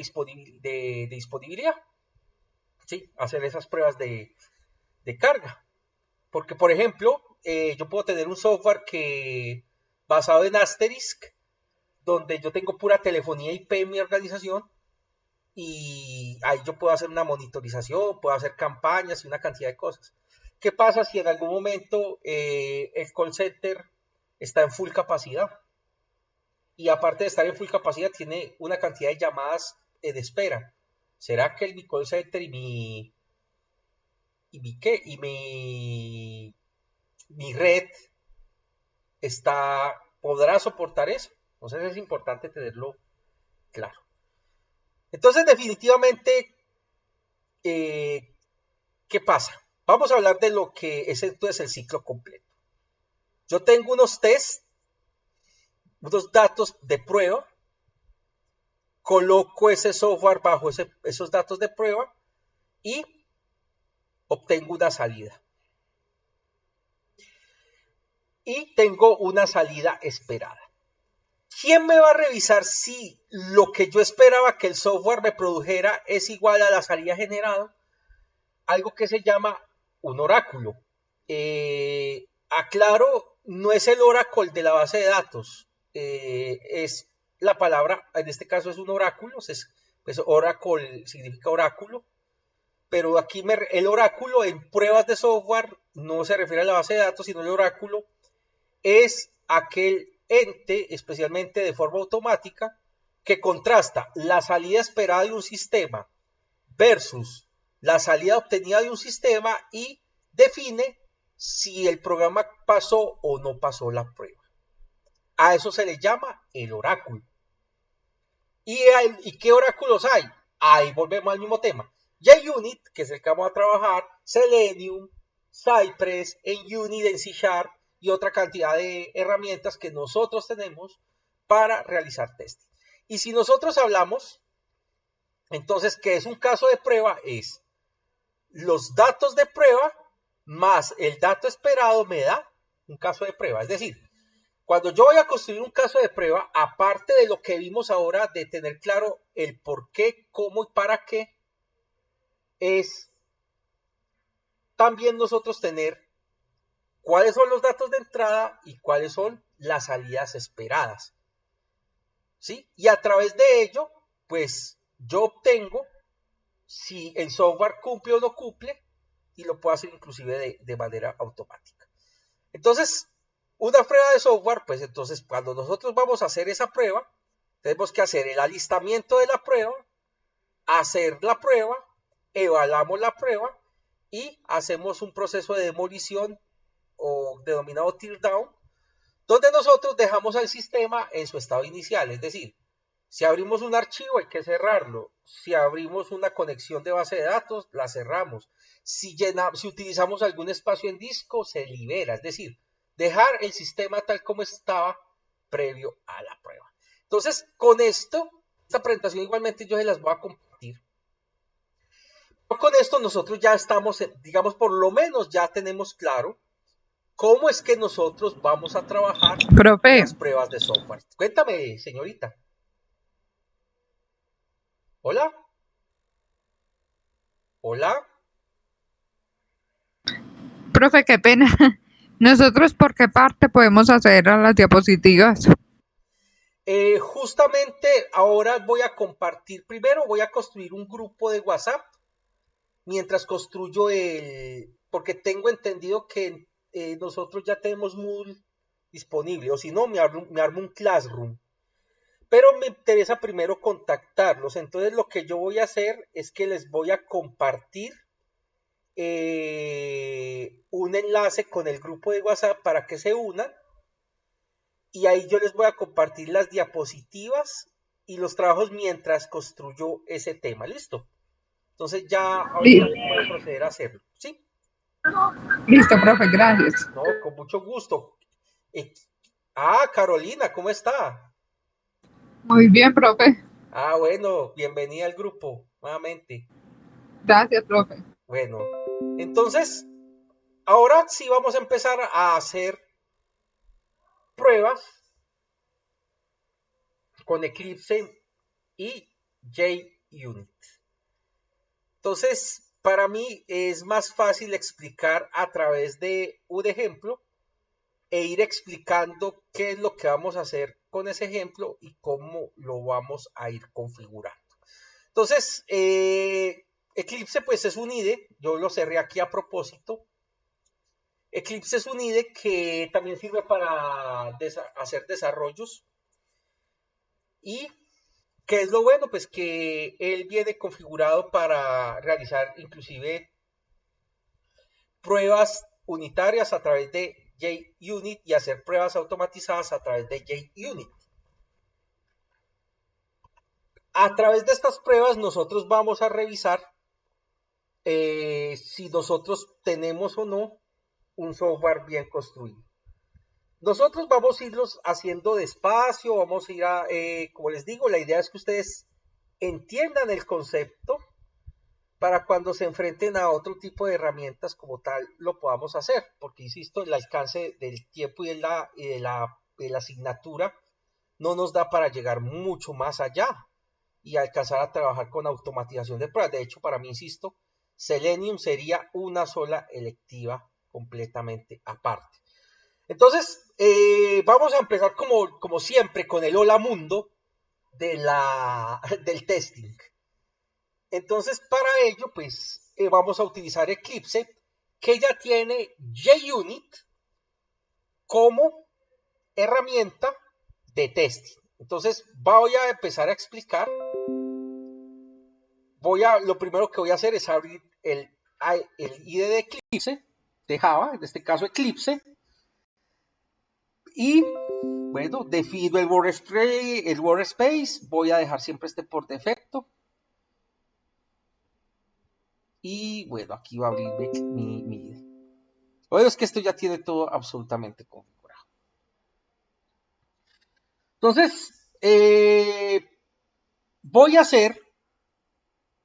Speaker 1: disponibilidad, ¿sí? Hacer esas pruebas de carga. Porque, por ejemplo, yo puedo tener un software que basado en Asterisk, donde yo tengo pura telefonía IP en mi organización, y ahí yo puedo hacer una monitorización, puedo hacer campañas y una cantidad de cosas. ¿Qué pasa si en algún momento el call center está en full capacidad? Y aparte de estar en full capacidad, tiene una cantidad de llamadas de espera. ¿Será que mi call center mi red podrá soportar eso? Entonces es importante tenerlo claro. Entonces, definitivamente, ¿qué pasa? Vamos a hablar de lo que es entonces el ciclo completo. Yo tengo unos tests, unos datos de prueba, coloco ese software bajo esos datos de prueba y obtengo una salida. Y tengo una salida esperada. ¿Quién me va a revisar si lo que yo esperaba que el software me produjera es igual a la salida generada? Algo que se llama un oráculo. Aclaro, no es el Oracle de la base de datos, es la palabra, en este caso es un oráculo, pues Oracle significa oráculo, pero aquí el oráculo en pruebas de software no se refiere a la base de datos, sino el oráculo es aquel ente, especialmente de forma automática, que contrasta la salida esperada de un sistema versus la salida obtenida de un sistema y define si el programa pasó o no pasó la prueba. A eso se le llama el oráculo. ¿Y qué oráculos hay? Ahí volvemos al mismo tema. JUnit, que es el que vamos a trabajar, Selenium, Cypress, NUnit, en C# y otra cantidad de herramientas que nosotros tenemos para realizar testing. Y si nosotros hablamos, entonces, ¿qué es un caso de prueba? Es los datos de prueba más el dato esperado me da un caso de prueba. Es decir, cuando yo voy a construir un caso de prueba, aparte de lo que vimos ahora de tener claro el por qué, cómo y para qué, es también nosotros tener cuáles son los datos de entrada y cuáles son las salidas esperadas. ¿Sí? Y a través de ello, pues yo obtengo si el software cumple o no cumple y lo puedo hacer inclusive de manera automática. Entonces, una prueba de software, pues entonces cuando nosotros vamos a hacer esa prueba, tenemos que hacer el alistamiento de la prueba, hacer la prueba, evaluamos la prueba y hacemos un proceso de demolición o denominado tear down, donde nosotros dejamos al sistema en su estado inicial, es decir, Si abrimos un archivo hay que cerrarlo. Si abrimos una conexión de base de datos, la cerramos. Si utilizamos algún espacio en disco, se libera. Es decir, dejar el sistema tal como estaba previo a la prueba. Entonces, con esto, esta presentación igualmente yo se las voy a compartir. Con esto nosotros ya estamos, digamos, por lo menos ya tenemos claro cómo es que nosotros vamos a trabajar
Speaker 3: Profe,
Speaker 1: las pruebas de software. Cuéntame, señorita. Hola. Hola.
Speaker 3: profe, qué pena. ¿Nosotros por qué parte podemos hacer a las diapositivas?
Speaker 1: Justamente ahora voy a compartir, primero voy a construir un grupo de WhatsApp mientras construyo porque tengo entendido que nosotros ya tenemos Moodle disponible, o si no, me armo un Classroom. Pero me interesa primero contactarlos, entonces lo que yo voy a hacer es que les voy a compartir un enlace con el grupo de WhatsApp para que se unan y ahí yo les voy a compartir las diapositivas y los trabajos mientras construyo ese tema, ¿listo? Entonces ya ahorita voy a proceder a hacerlo, ¿sí?
Speaker 3: Listo, profe, gracias.
Speaker 1: No, con mucho gusto. Carolina, ¿cómo está?
Speaker 3: Muy bien, profe.
Speaker 1: Bueno, bienvenida al grupo, nuevamente.
Speaker 3: Gracias, profe.
Speaker 1: Bueno, entonces, ahora sí vamos a empezar a hacer pruebas con Eclipse y JUnit. Entonces, para mí es más fácil explicar a través de un ejemplo e ir explicando qué es lo que vamos a hacer con ese ejemplo y cómo lo vamos a ir configurando. Entonces, Eclipse pues es un IDE, yo lo cerré aquí a propósito. Eclipse es un IDE que también sirve para hacer desarrollos. ¿Y qué es lo bueno? Pues que él viene configurado para realizar inclusive pruebas unitarias a través de JUnit y hacer pruebas automatizadas a través de JUnit. A través de estas pruebas nosotros vamos a revisar si nosotros tenemos o no un software bien construido. Nosotros vamos a irlos haciendo despacio, vamos a ir como les digo, la idea es que ustedes entiendan el concepto para cuando se enfrenten a otro tipo de herramientas como tal, lo podamos hacer, porque insisto, el alcance del tiempo y de la asignatura no nos da para llegar mucho más allá y alcanzar a trabajar con automatización de pruebas. De hecho, para mí, insisto, Selenium sería una sola electiva completamente aparte. Entonces, vamos a empezar como siempre con el hola mundo del testing. Entonces, para ello, pues vamos a utilizar Eclipse, que ya tiene JUnit como herramienta de testing. Entonces, voy a empezar a explicar. Lo primero que voy a hacer es abrir el IDE de Eclipse, de Java, en este caso Eclipse. Y bueno, defino el workspace, voy a dejar siempre este por defecto. Y bueno, aquí va a abrir mi IDE. Bueno, es que esto ya tiene todo absolutamente configurado. Entonces, voy a hacer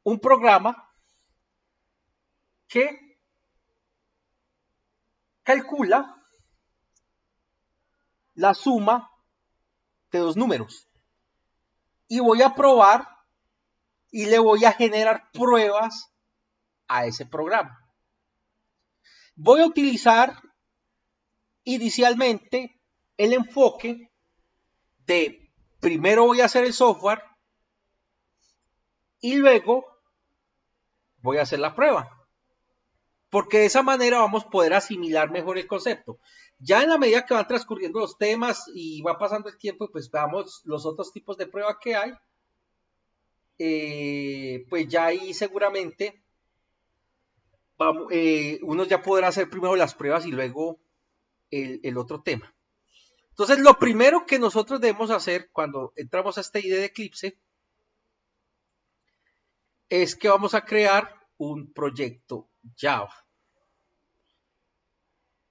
Speaker 1: un programa que calcula la suma de dos números. Y voy a probar y le voy a generar pruebas a ese programa. Voy a utilizar inicialmente el enfoque de primero voy a hacer el software y luego voy a hacer la prueba. Porque de esa manera vamos a poder asimilar mejor el concepto. Ya en la medida que van transcurriendo los temas y va pasando el tiempo, pues veamos los otros tipos de prueba que hay. Pues ya ahí seguramente uno ya podrá hacer primero las pruebas y luego el otro tema. Entonces, lo primero que nosotros debemos hacer cuando entramos a esta idea de Eclipse es que vamos a crear un proyecto Java,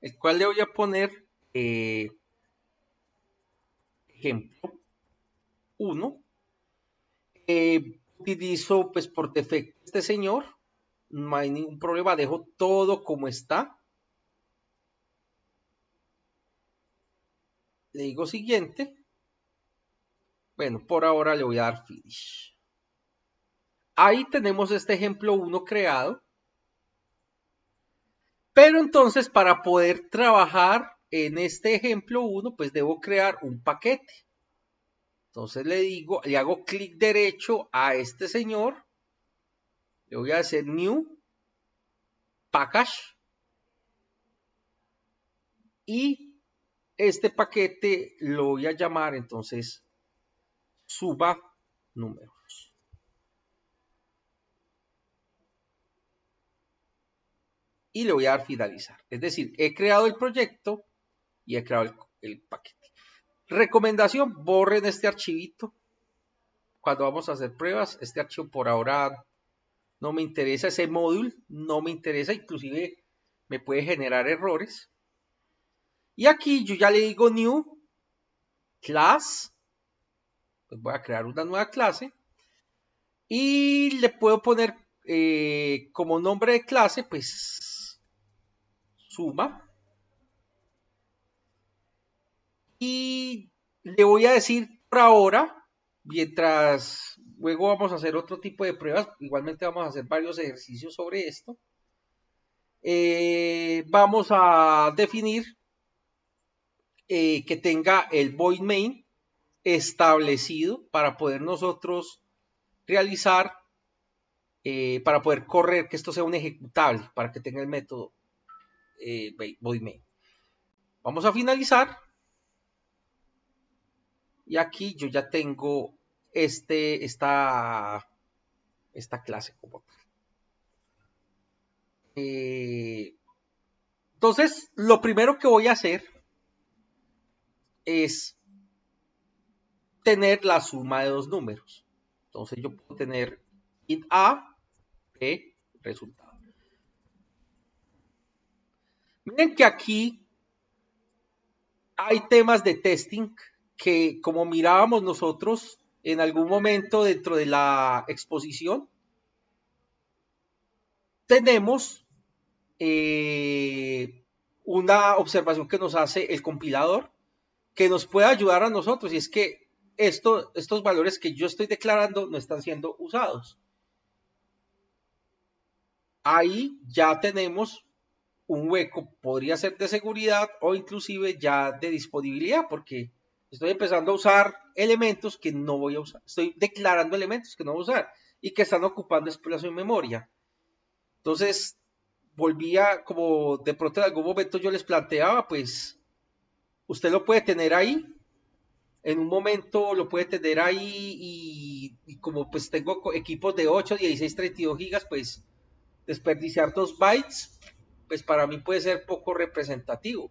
Speaker 1: el cual le voy a poner ejemplo 1. Utilizo pues por defecto este señor, no hay ningún problema, dejo todo como está. Le digo siguiente. Bueno, por ahora le voy a dar finish. Ahí tenemos este ejemplo 1 creado. Pero entonces para poder trabajar en este ejemplo 1, pues debo crear un paquete. Entonces le hago clic derecho a este señor. Le voy a hacer New Package. Y este paquete lo voy a llamar entonces suba números. Y le voy a dar finalizar. Es decir, he creado el proyecto y he creado el paquete. Recomendación, borren este archivito. Cuando vamos a hacer pruebas, este archivo por ahora no me interesa, ese módulo no me interesa, inclusive me puede generar errores. Y aquí yo ya le digo new class, pues voy a crear una nueva clase y le puedo poner como nombre de clase, pues suma. Y le voy a decir por ahora, mientras luego vamos a hacer otro tipo de pruebas, igualmente vamos a hacer varios ejercicios sobre esto. Vamos a definir que tenga el void main establecido para poder nosotros realizar, para poder correr, que esto sea un ejecutable, para que tenga el método void main. Vamos a finalizar. Y aquí yo ya tengo esta clase como tal. Entonces, lo primero que voy a hacer es tener la suma de dos números. Entonces, yo puedo tener int a, b, resultado. Miren que aquí hay temas de testing que, como mirábamos nosotros en algún momento dentro de la exposición, tenemos una observación que nos hace el compilador que nos puede ayudar a nosotros, y es que estos valores que yo estoy declarando no están siendo usados. Ahí ya tenemos un hueco, podría ser de seguridad o inclusive ya de disponibilidad, porque estoy empezando a usar elementos que no voy a usar, estoy declarando elementos que no voy a usar y que están ocupando espacio en memoria. Entonces, volvía como de pronto en algún momento yo les planteaba, pues usted lo puede tener ahí, en un momento lo puede tener ahí y como pues tengo equipos de 8, 16, 32 gigas, pues desperdiciar 2 bytes, pues para mí puede ser poco representativo,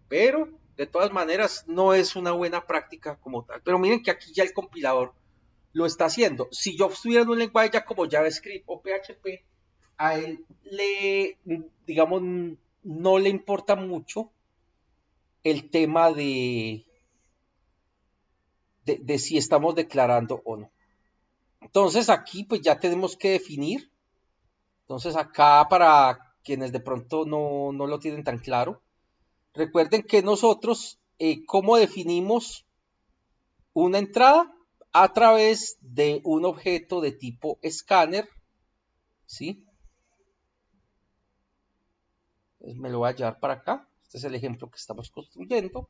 Speaker 1: pero de todas maneras no es una buena práctica como tal. Pero miren que aquí ya el compilador lo está haciendo. Si yo estuviera en un lenguaje ya como JavaScript o PHP, a él digamos, no le importa mucho el tema de si estamos declarando o no. Entonces aquí pues ya tenemos que definir. Entonces acá para quienes de pronto no lo tienen tan claro, recuerden que nosotros, ¿cómo definimos una entrada? A través de un objeto de tipo escáner, ¿sí? Entonces me lo voy a llevar para acá. Este es el ejemplo que estamos construyendo,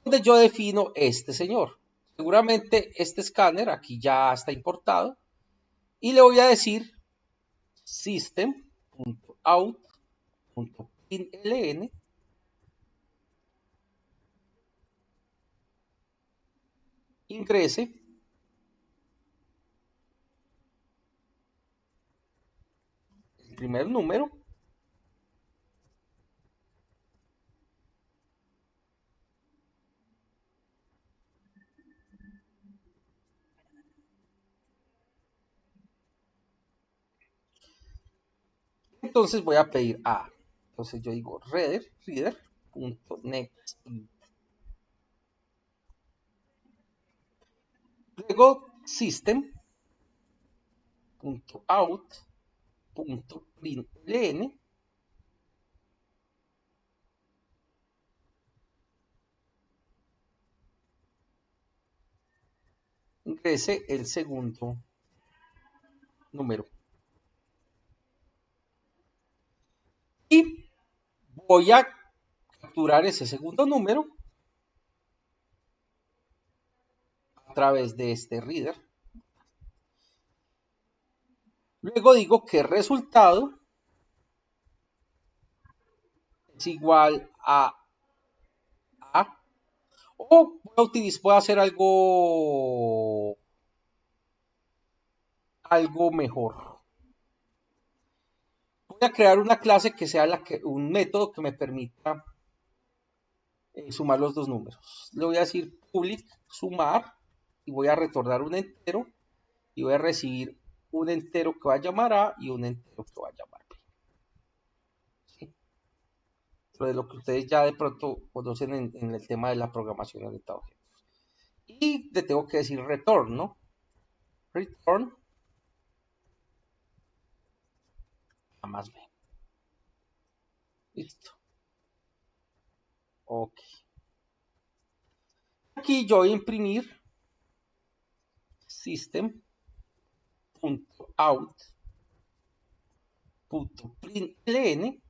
Speaker 1: donde yo defino este señor. Seguramente este escáner aquí ya está importado y le voy a decir system.out.println ingrese el primer número entonces voy a pedir A. Entonces yo digo reader.next. Luego system.out.println. Ingrese el segundo número. Y voy a capturar ese segundo número a través de este reader. Luego digo que el resultado es igual a A. O voy a hacer algo mejor. Voy a crear una clase que sea un método que me permita sumar los dos números. Le voy a decir public sumar y voy a retornar un entero y voy a recibir un entero que va a llamar A y un entero que va a llamar B. ¿Sí? Pero de lo que ustedes ya de pronto conocen en el tema de la programación orientada a objetos. Y le tengo que decir return, ¿no? Return A más B. Listo. Ok. Aquí yo voy a imprimir system.out.println.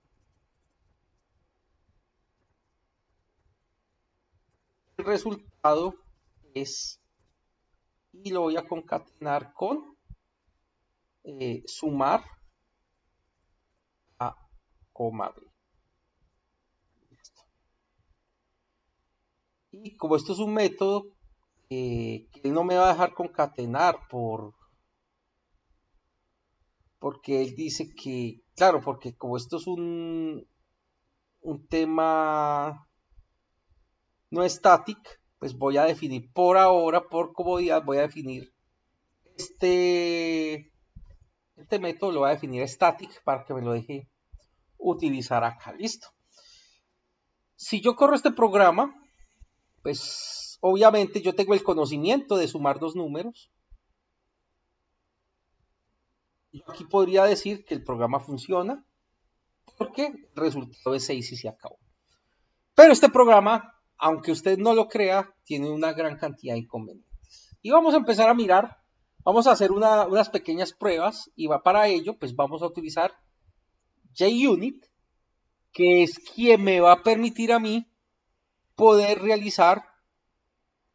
Speaker 1: El resultado es, y lo voy a concatenar con sumar A, B. Listo. Y como esto es un método que él no me va a dejar concatenar porque él dice que, claro, porque como esto es un tema no static, pues voy a definir por ahora, por comodidad, voy a definir este método, lo voy a definir static para que me lo deje utilizar acá. Listo. Si yo corro este programa, pues obviamente yo tengo el conocimiento de sumar dos números. Yo aquí podría decir que el programa funciona porque el resultado es 6 y se acabó. Pero este programa, aunque usted no lo crea, tiene una gran cantidad de inconvenientes. Y vamos a empezar a mirar, vamos a hacer unas pequeñas pruebas y para ello pues vamos a utilizar JUnit, que es quien me va a permitir a mí poder realizar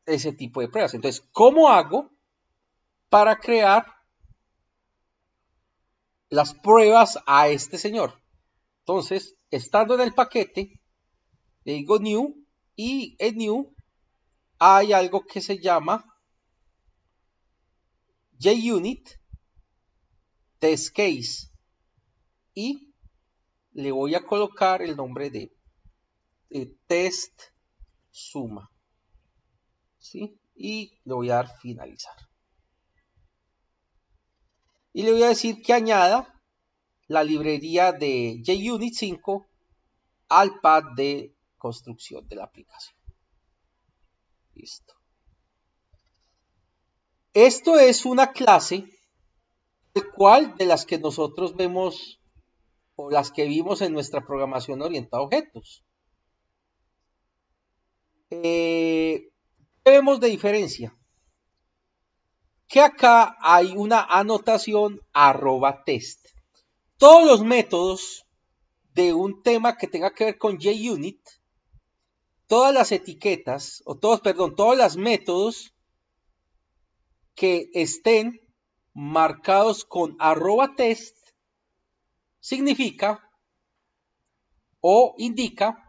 Speaker 1: ese tipo de pruebas. Entonces, ¿cómo hago para crear las pruebas a este señor? Entonces, estando en el paquete, le digo new y en new hay algo que se llama JUnit test case y le voy a colocar el nombre de test suma, ¿sí? Y le voy a dar finalizar. Y le voy a decir que añada la librería de JUnit 5 al pad de construcción de la aplicación. Listo. Esto es una clase el cual de las que nosotros vemos o las que vimos en nuestra programación orientada a objetos. ¿Qué vemos de diferencia? Que acá hay una anotación @test. Todos los métodos de un tema que tenga que ver con JUnit, todas las etiquetas, o todos los métodos que estén marcados con @test significa o indica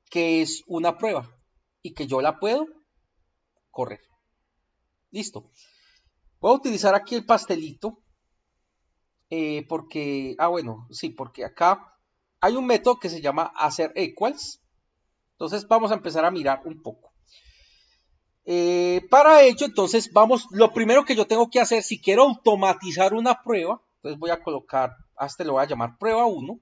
Speaker 1: que es una prueba y que yo la puedo correr. Listo. Voy a utilizar aquí el pastelito porque acá hay un método que se llama hacer equals. Entonces vamos a empezar a mirar un poco. Para ello, entonces lo primero que yo tengo que hacer, si quiero automatizar una prueba, entonces voy a colocar A este lo voy a llamar prueba 1.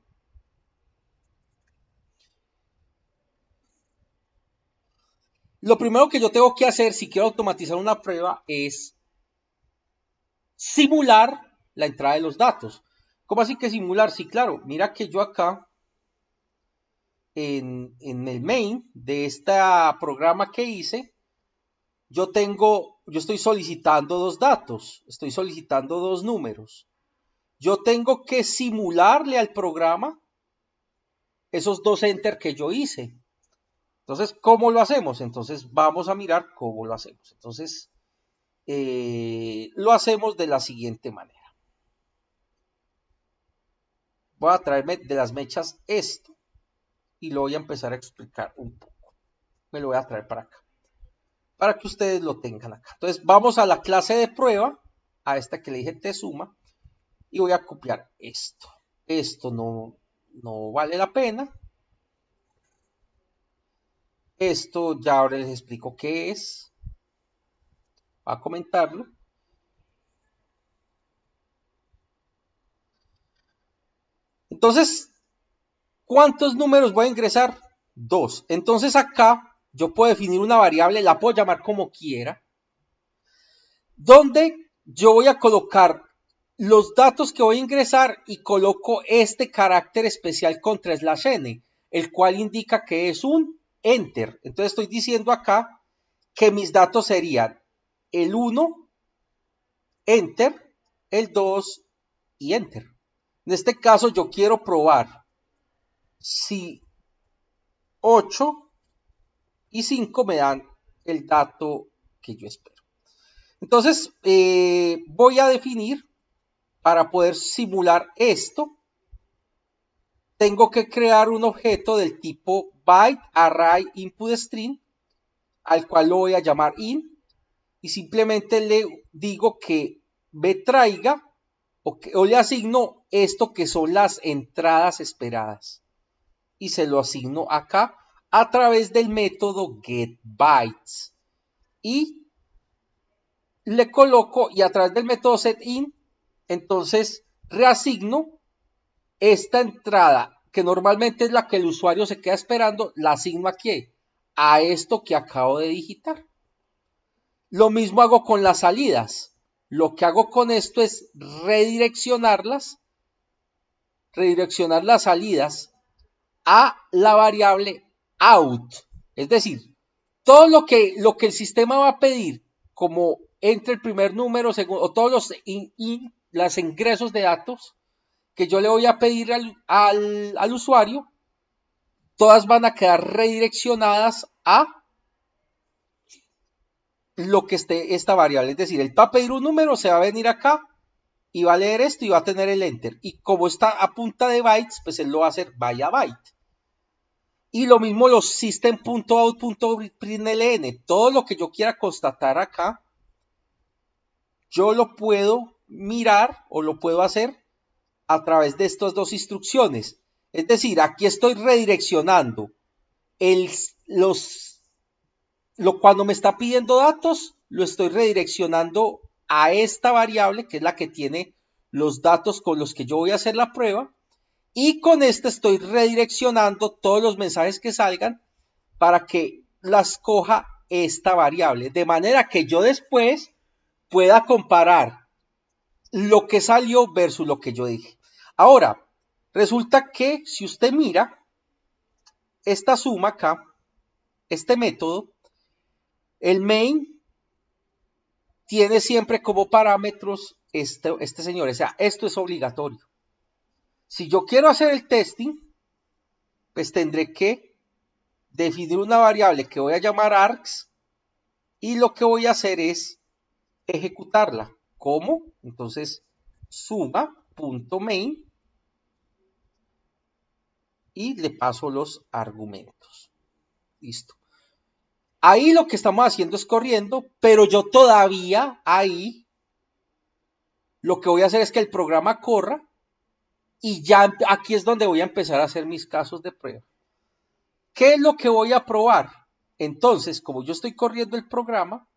Speaker 1: Lo primero que yo tengo que hacer si quiero automatizar una prueba es simular la entrada de los datos. ¿Cómo así que simular? Sí, claro, mira que yo acá en el main de este programa que hice, yo estoy solicitando dos datos, estoy solicitando dos números. Yo tengo que simularle al programa esos dos enter que yo hice. Entonces, ¿cómo lo hacemos? Entonces, vamos a mirar cómo lo hacemos. Entonces, lo hacemos de la siguiente manera. Voy a traerme de las mechas esto y lo voy a empezar a explicar un poco. Me lo voy a traer para acá, para que ustedes lo tengan acá. Entonces, vamos a la clase de prueba, a esta que le dije tsuma, y voy a copiar esto. Esto no vale la pena. Esto ya ahora les explico qué es. Voy a comentarlo. Entonces, ¿cuántos números voy a ingresar? 2. Entonces acá yo puedo definir una variable, la puedo llamar como quiera, donde yo voy a colocar los datos que voy a ingresar y coloco este carácter especial contra /n, el cual indica que es un enter. Entonces estoy diciendo acá que mis datos serían el 1, enter, el 2 y enter. En este caso yo quiero probar si 8 y 5 me dan el dato que yo espero. Entonces voy a definir, para poder simular esto, tengo que crear un objeto del tipo byte array input string, al cual lo voy a llamar int, y simplemente le digo que me traiga o le asigno esto que son las entradas esperadas, y se lo asigno acá a través del método getBytes, y le coloco, y a través del método setIn, entonces reasigno esta entrada, que normalmente es la que el usuario se queda esperando, la asigno aquí, a esto que acabo de digitar. Lo mismo hago con las salidas. Lo que hago con esto es redireccionar las salidas a la variable out. Es decir, todo lo que el sistema va a pedir, como entre el primer número, segundo, o todos los ingresos de datos que yo le voy a pedir al usuario, todas van a quedar redireccionadas a lo que esté esta variable. Es decir, él va a pedir un número, se va a venir acá y va a leer esto y va a tener el enter. Y como está a punta de bytes, pues él lo va a hacer byte a byte. Y lo mismo los system.out.println. Todo lo que yo quiera constatar acá, yo lo puedo mirar o lo puedo hacer a través de estas dos instrucciones. Es decir, aquí estoy redireccionando cuando me está pidiendo datos, lo estoy redireccionando a esta variable, que es la que tiene los datos con los que yo voy a hacer la prueba, y con esta estoy redireccionando todos los mensajes que salgan para que las coja esta variable, de manera que yo después pueda comparar lo que salió versus lo que yo dije. Ahora, resulta que si usted mira esta suma acá, este método, el main tiene siempre como parámetros este señor, o sea, esto es obligatorio. Si yo quiero hacer el testing, pues tendré que definir una variable que voy a llamar args, y lo que voy a hacer es ejecutarla. ¿Cómo? Entonces, suma.main y le paso los argumentos. Listo. Ahí lo que estamos haciendo es corriendo, pero yo todavía ahí lo que voy a hacer es que el programa corra, y ya aquí es donde voy a empezar a hacer mis casos de prueba. ¿Qué es lo que voy a probar? Entonces, como yo estoy corriendo el programa,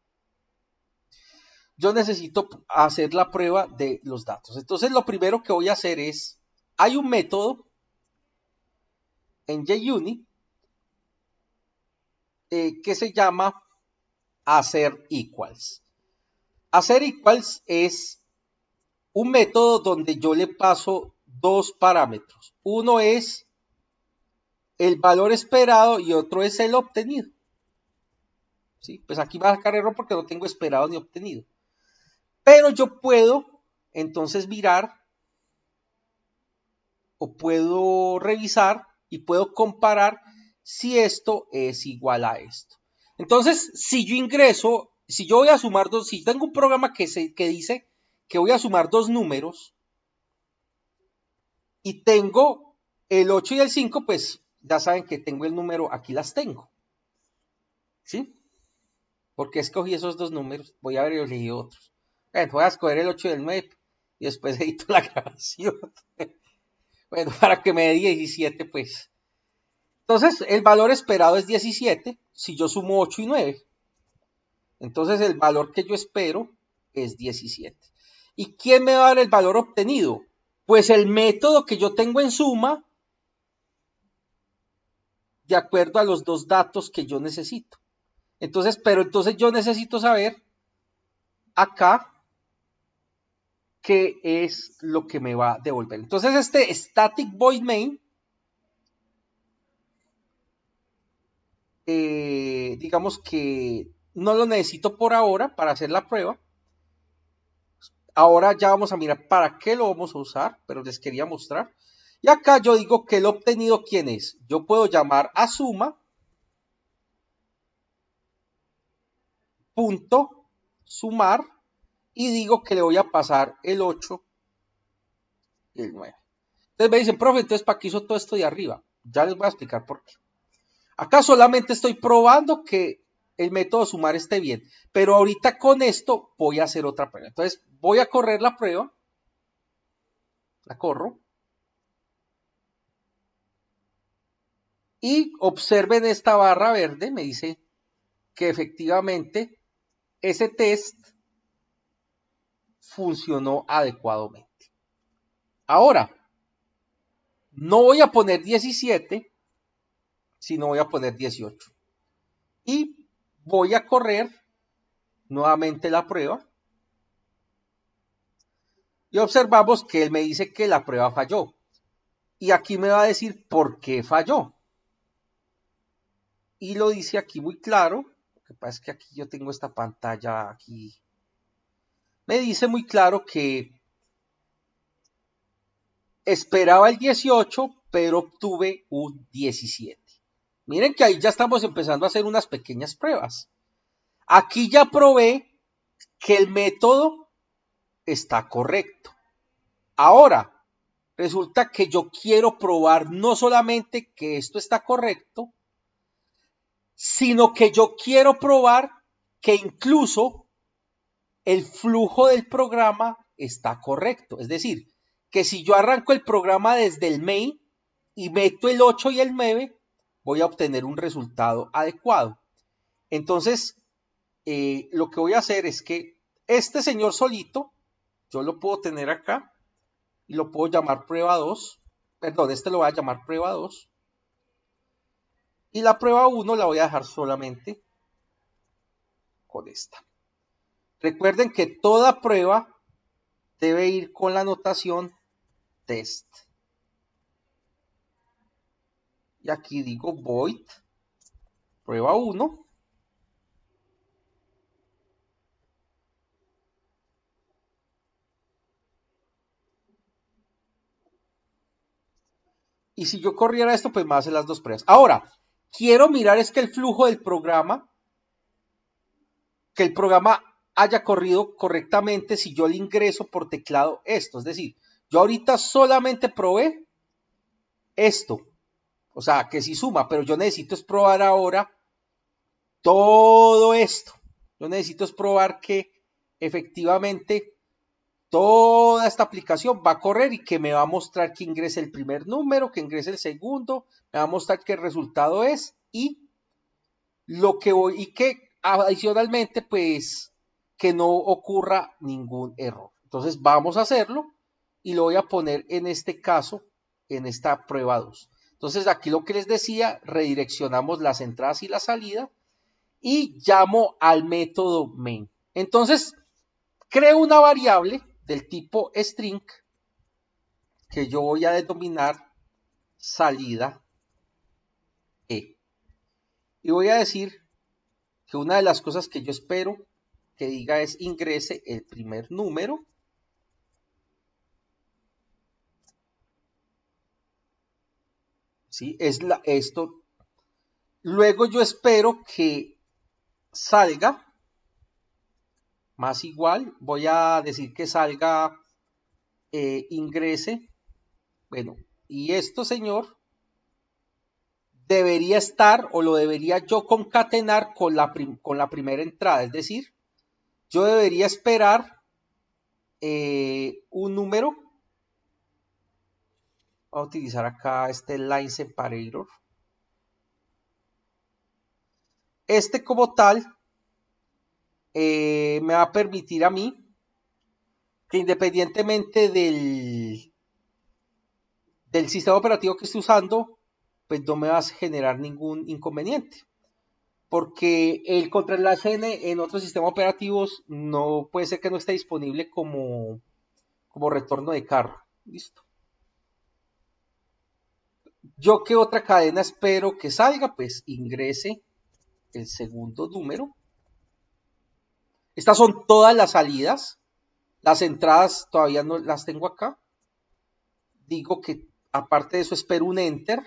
Speaker 1: yo necesito hacer la prueba de los datos. Entonces, lo primero que voy a hacer es hay un método en JUnit que se llama hacer equals. Hacer equals es un método donde yo le paso dos parámetros. Uno es el valor esperado y otro es el obtenido. ¿Sí? Pues aquí va a sacar error porque no tengo esperado ni obtenido. Pero yo puedo entonces mirar o puedo revisar y puedo comparar si esto es igual a esto. Entonces, si yo ingreso, si yo voy a sumar dos, si tengo un programa que dice que voy a sumar dos números y tengo el 8 y el 5, pues ya saben que tengo el número, aquí las tengo. ¿Sí? Porque escogí esos dos números, voy a haber elegido otros. Bueno, voy a escoger el 8 y el 9 y después edito la grabación. Bueno, para que me dé 17, pues. Entonces, el valor esperado es 17 si yo sumo 8 y 9. Entonces, el valor que yo espero es 17. ¿Y quién me va a dar el valor obtenido? Pues el método que yo tengo en suma, de acuerdo a los dos datos que yo necesito. Entonces, pero entonces yo necesito saber acá qué es lo que me va a devolver. Entonces, este static void main, digamos que no lo necesito por ahora para hacer la prueba. Ahora ya vamos a mirar para qué lo vamos a usar, pero les quería mostrar. Y acá yo digo que el obtenido, ¿quién es? Yo puedo llamar a suma punto sumar y digo que le voy a pasar el 8 y el 9. Entonces me dicen, profe, entonces ¿para qué hizo todo esto de arriba? Ya les voy a explicar por qué. Acá solamente estoy probando que el método sumar esté bien, pero ahorita con esto voy a hacer otra prueba. Entonces voy a correr la prueba, la corro, y observen esta barra verde, me dice que efectivamente ese test funcionó adecuadamente. Ahora, no voy a poner 17, sino voy a poner 18. Y voy a correr nuevamente la prueba. Y observamos que él me dice que la prueba falló. Y aquí me va a decir por qué falló. Y lo dice aquí muy claro. Lo que pasa es que aquí yo tengo esta pantalla aquí. Me dice muy claro que esperaba el 18, pero obtuve un 17. Miren que ahí ya estamos empezando a hacer unas pequeñas pruebas. Aquí ya probé que el método está correcto. Ahora, resulta que yo quiero probar no solamente que esto está correcto, sino que yo quiero probar que incluso el flujo del programa está correcto. Es decir, que si yo arranco el programa desde el main y meto el 8 y el 9, voy a obtener un resultado adecuado. Entonces, lo que voy a hacer es que este señor solito, yo lo puedo tener acá y lo puedo llamar prueba 2. Perdón, este lo voy a llamar prueba 2. Y la prueba 1 la voy a dejar solamente con esta. Recuerden que toda prueba debe ir con la notación test. Y aquí digo void prueba 1. Y si yo corriera esto, pues me hace las dos pruebas. Ahora, quiero mirar es que el flujo del programa, que el programa haya corrido correctamente si yo le ingreso por teclado esto. Es decir, yo ahorita solamente probé esto. O sea, que sí suma, pero yo necesito es probar ahora todo esto. Yo necesito es probar que efectivamente toda esta aplicación va a correr y que me va a mostrar que ingrese el primer número, que ingrese el segundo, me va a mostrar qué resultado es y lo que voy, y que adicionalmente pues que no ocurra ningún error. Entonces vamos a hacerlo y lo voy a poner en este caso en esta prueba 2. Entonces aquí lo que les decía, redireccionamos las entradas y la salida y llamo al método main. Entonces creo una variable del tipo string que yo voy a denominar salida e. Y voy a decir que una de las cosas que yo espero que diga es ingrese el primer número. ¿Sí? Esto. Luego yo espero que salga más igual. Voy a decir que salga ingrese. Bueno, y esto, señor, debería estar o lo debería yo concatenar con la primera entrada. Es decir, yo debería esperar un número. Voy a utilizar acá este line separator. Este como tal me va a permitir a mí que independientemente del sistema operativo que esté usando, pues no me va a generar ningún inconveniente. Porque el contraenlace en otros sistemas operativos no puede ser que no esté disponible como retorno de carro. Listo. ¿Yo qué otra cadena espero que salga? Pues ingrese el segundo número. Estas son todas las salidas. Las entradas todavía no las tengo acá. Digo que aparte de eso espero un enter.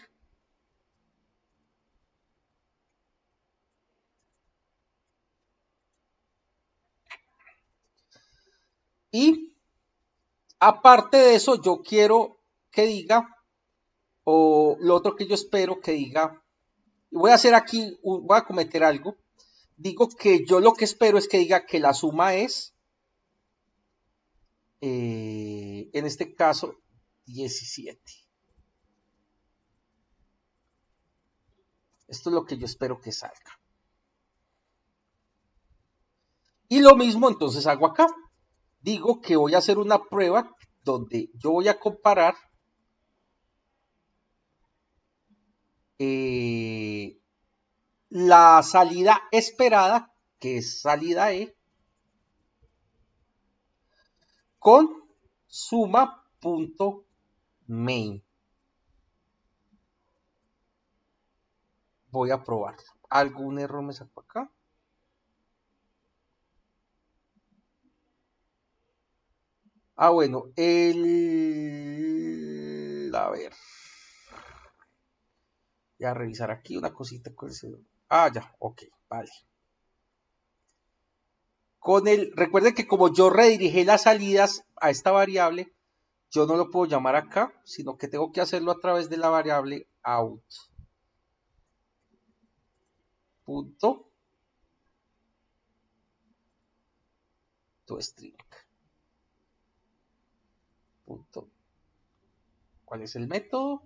Speaker 1: Y aparte de eso yo quiero que diga, o lo otro que yo espero que diga, voy a hacer aquí, voy a cometer algo. Digo que yo lo que espero es que diga que la suma es, en este caso, 17. Esto es lo que yo espero que salga. Y lo mismo entonces hago acá. Digo que voy a hacer una prueba donde yo voy a comparar la salida esperada, que es salida E, con suma.main. Voy a probarlo. ¿Algún error me sacó acá? Bueno, a ver. Voy a revisar aquí una cosita con el... ya, ok, vale. Recuerden que como yo redirigí las salidas a esta variable, yo no lo puedo llamar acá, sino que tengo que hacerlo a través de la variable out. Punto. String. Punto. ¿Cuál es el método?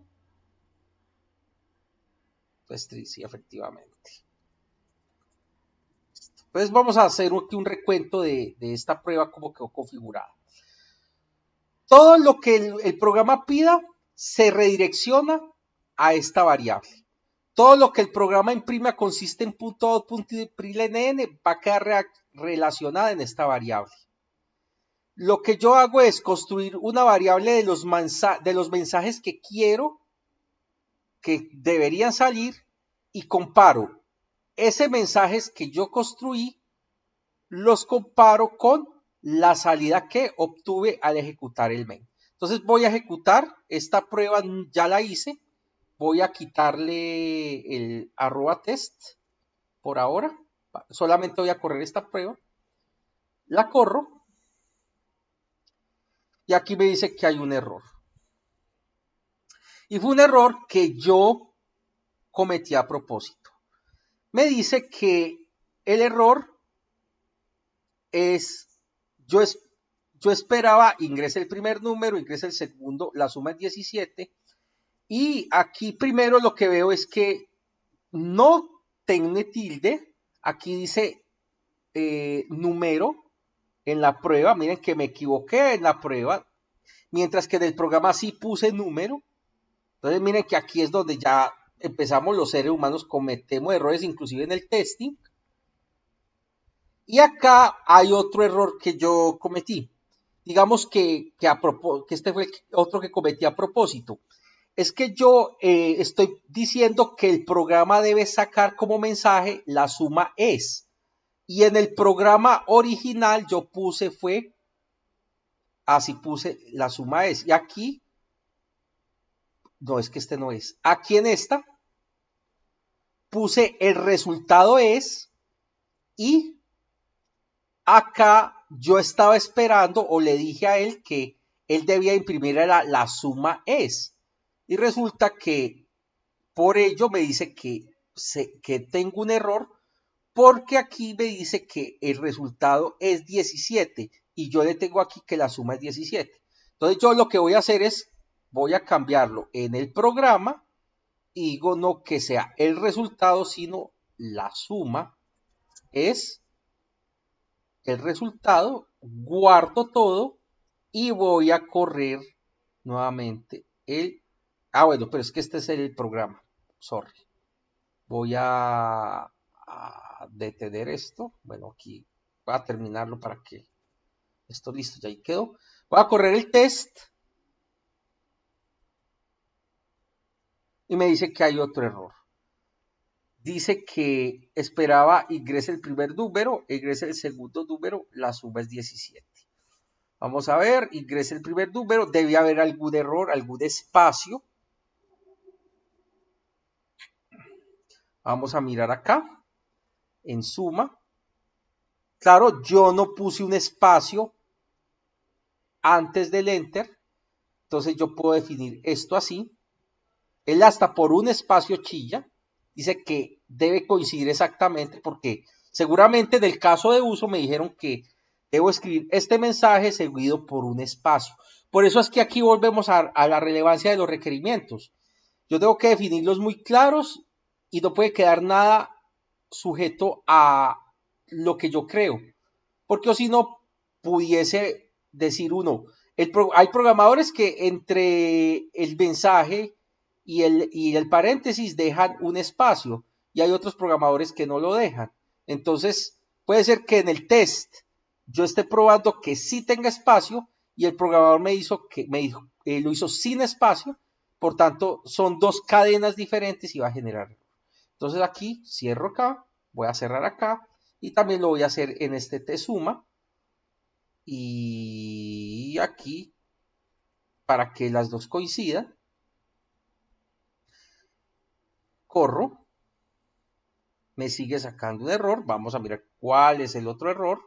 Speaker 1: String, sí, efectivamente. Entonces vamos a hacer aquí un recuento de esta prueba como quedó configurada. Todo lo que el programa pida se redirecciona a esta variable. Todo lo que el programa imprima consiste en .out.println va a quedar relacionada en esta variable. Lo que yo hago es construir una variable de los mensajes que quiero que deberían salir y comparo ese mensajes que yo construí, los comparo con la salida que obtuve al ejecutar el main. Entonces voy a ejecutar esta prueba, ya la hice. Voy a quitarle el @test por ahora. Solamente voy a correr esta prueba. La corro. Y aquí me dice que hay un error. Y fue un error que yo cometí a propósito. Me dice que el error es, yo esperaba, ingrese el primer número, ingrese el segundo, la suma es 17. Y aquí primero lo que veo es que no tiene tilde. Aquí dice número en la prueba. Miren que me equivoqué en la prueba. Mientras que en el programa sí puse número. Entonces miren que aquí es donde ya empezamos los seres humanos, cometemos errores inclusive en el testing. Y acá hay otro error que yo cometí. Digamos que este fue el otro que cometí a propósito. Es que yo estoy diciendo que el programa debe sacar como mensaje la suma es. Y en el programa original yo puse puse la suma es. Y aquí, no, es que este no es. Aquí en esta puse el resultado es y acá yo estaba esperando o le dije a él que él debía imprimir la suma es. Y resulta que por ello me dice que tengo un error porque aquí me dice que el resultado es 17 y yo le tengo aquí que la suma es 17. Entonces yo lo que voy a hacer es, voy a cambiarlo en el programa y digo no que sea el resultado, sino la suma es el resultado, guardo todo y voy a correr nuevamente bueno, pero es que este es el programa, sorry. Voy a detener esto, bueno, aquí voy a terminarlo para que esto listo, ya ahí quedó. Voy a correr el test y me dice que hay otro error. Dice que esperaba ingrese el primer número, ingrese el segundo número, la suma es 17. Vamos a ver, ingrese el primer número, debe haber algún error, algún espacio. Vamos a mirar acá, en suma. Claro, yo no puse un espacio antes del enter, entonces yo puedo definir esto así. Él hasta por un espacio chilla, dice que debe coincidir exactamente porque seguramente en el caso de uso me dijeron que debo escribir este mensaje seguido por un espacio. Por eso es que aquí volvemos a la relevancia de los requerimientos. Yo tengo que definirlos muy claros y no puede quedar nada sujeto a lo que yo creo. Porque o si no, pudiese decir uno, hay programadores que entre el mensaje y el paréntesis dejan un espacio y hay otros programadores que no lo dejan. Entonces, puede ser que en el test yo esté probando que sí tenga espacio y el programador lo hizo sin espacio, por tanto, son dos cadenas diferentes y va a generar. Entonces aquí cierro acá, voy a cerrar acá y también lo voy a hacer en este tsuma y aquí para que las dos coincidan. Corro, me sigue sacando un error, vamos a mirar cuál es el otro error.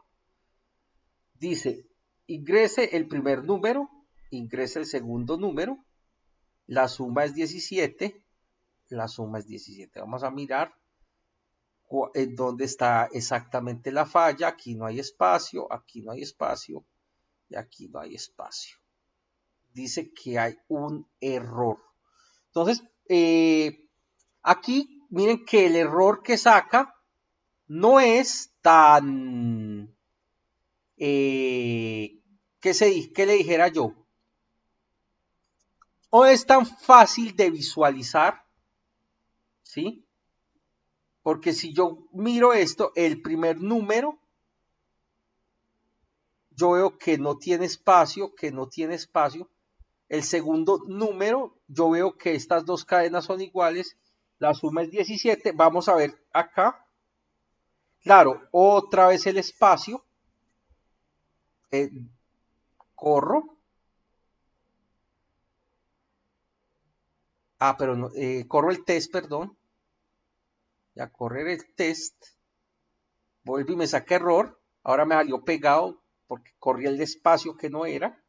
Speaker 1: Dice, ingrese el primer número, ingrese el segundo número, la suma es 17, la suma es 17. Vamos a mirar en dónde está exactamente la falla. Aquí no hay espacio, aquí no hay espacio y aquí no hay espacio. Dice que hay un error. Entonces, aquí miren que el error que saca no es tan que le dijera yo, o es tan fácil de visualizar, ¿sí? Porque si yo miro esto, el primer número, yo veo que no tiene espacio, El segundo número, yo veo que estas dos cadenas son iguales, la suma es 17, vamos a ver acá, claro, otra vez el espacio, corro, pero no, corro el test, perdón, ya correr el test, vuelvo y me saca error, ahora me salió pegado porque corrí el espacio que no era.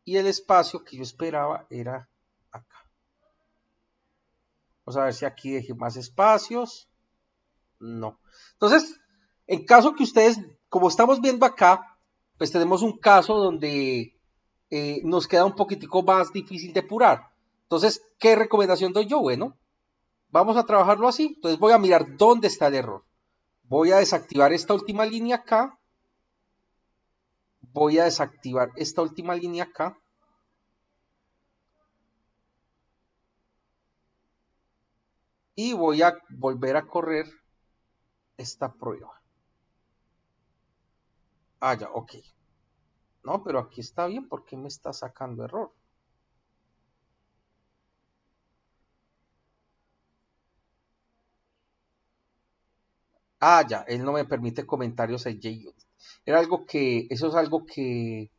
Speaker 1: Y el espacio que yo esperaba era acá. Vamos a ver si aquí dejé más espacios. No. Entonces, en caso que ustedes, como estamos viendo acá, pues tenemos un caso donde nos queda un poquitico más difícil de depurar. Entonces, ¿qué recomendación doy yo? Bueno, vamos a trabajarlo así. Entonces voy a mirar dónde está el error. Voy a desactivar esta última línea acá. voy a desactivar esta última línea acá. Y voy a volver a correr esta prueba. Ah, ya, ok. No, pero aquí está bien. ¿Por qué me está sacando error? Ah, ya, él no me permite comentarios en JUnit. Eso es algo que,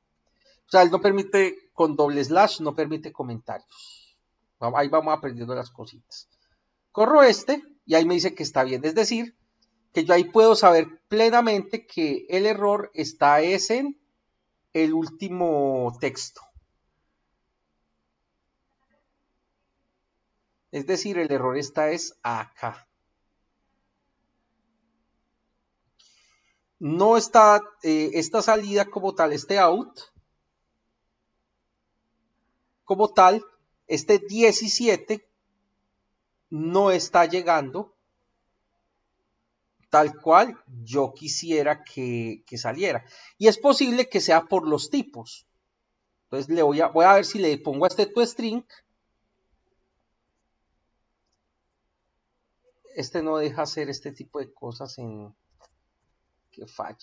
Speaker 1: o sea, él no permite con doble slash, no permite comentarios. Ahí vamos aprendiendo las cositas. Corro este y ahí me dice que está bien. Es decir, que yo ahí puedo saber plenamente que el error está en el último texto. Es decir, el error está acá. No está esta salida como tal, este out, como tal, este 17 no está llegando tal cual yo quisiera que saliera. Y es posible que sea por los tipos. Entonces voy a ver si le pongo a este toString. Este no deja hacer este tipo de cosas en que falla.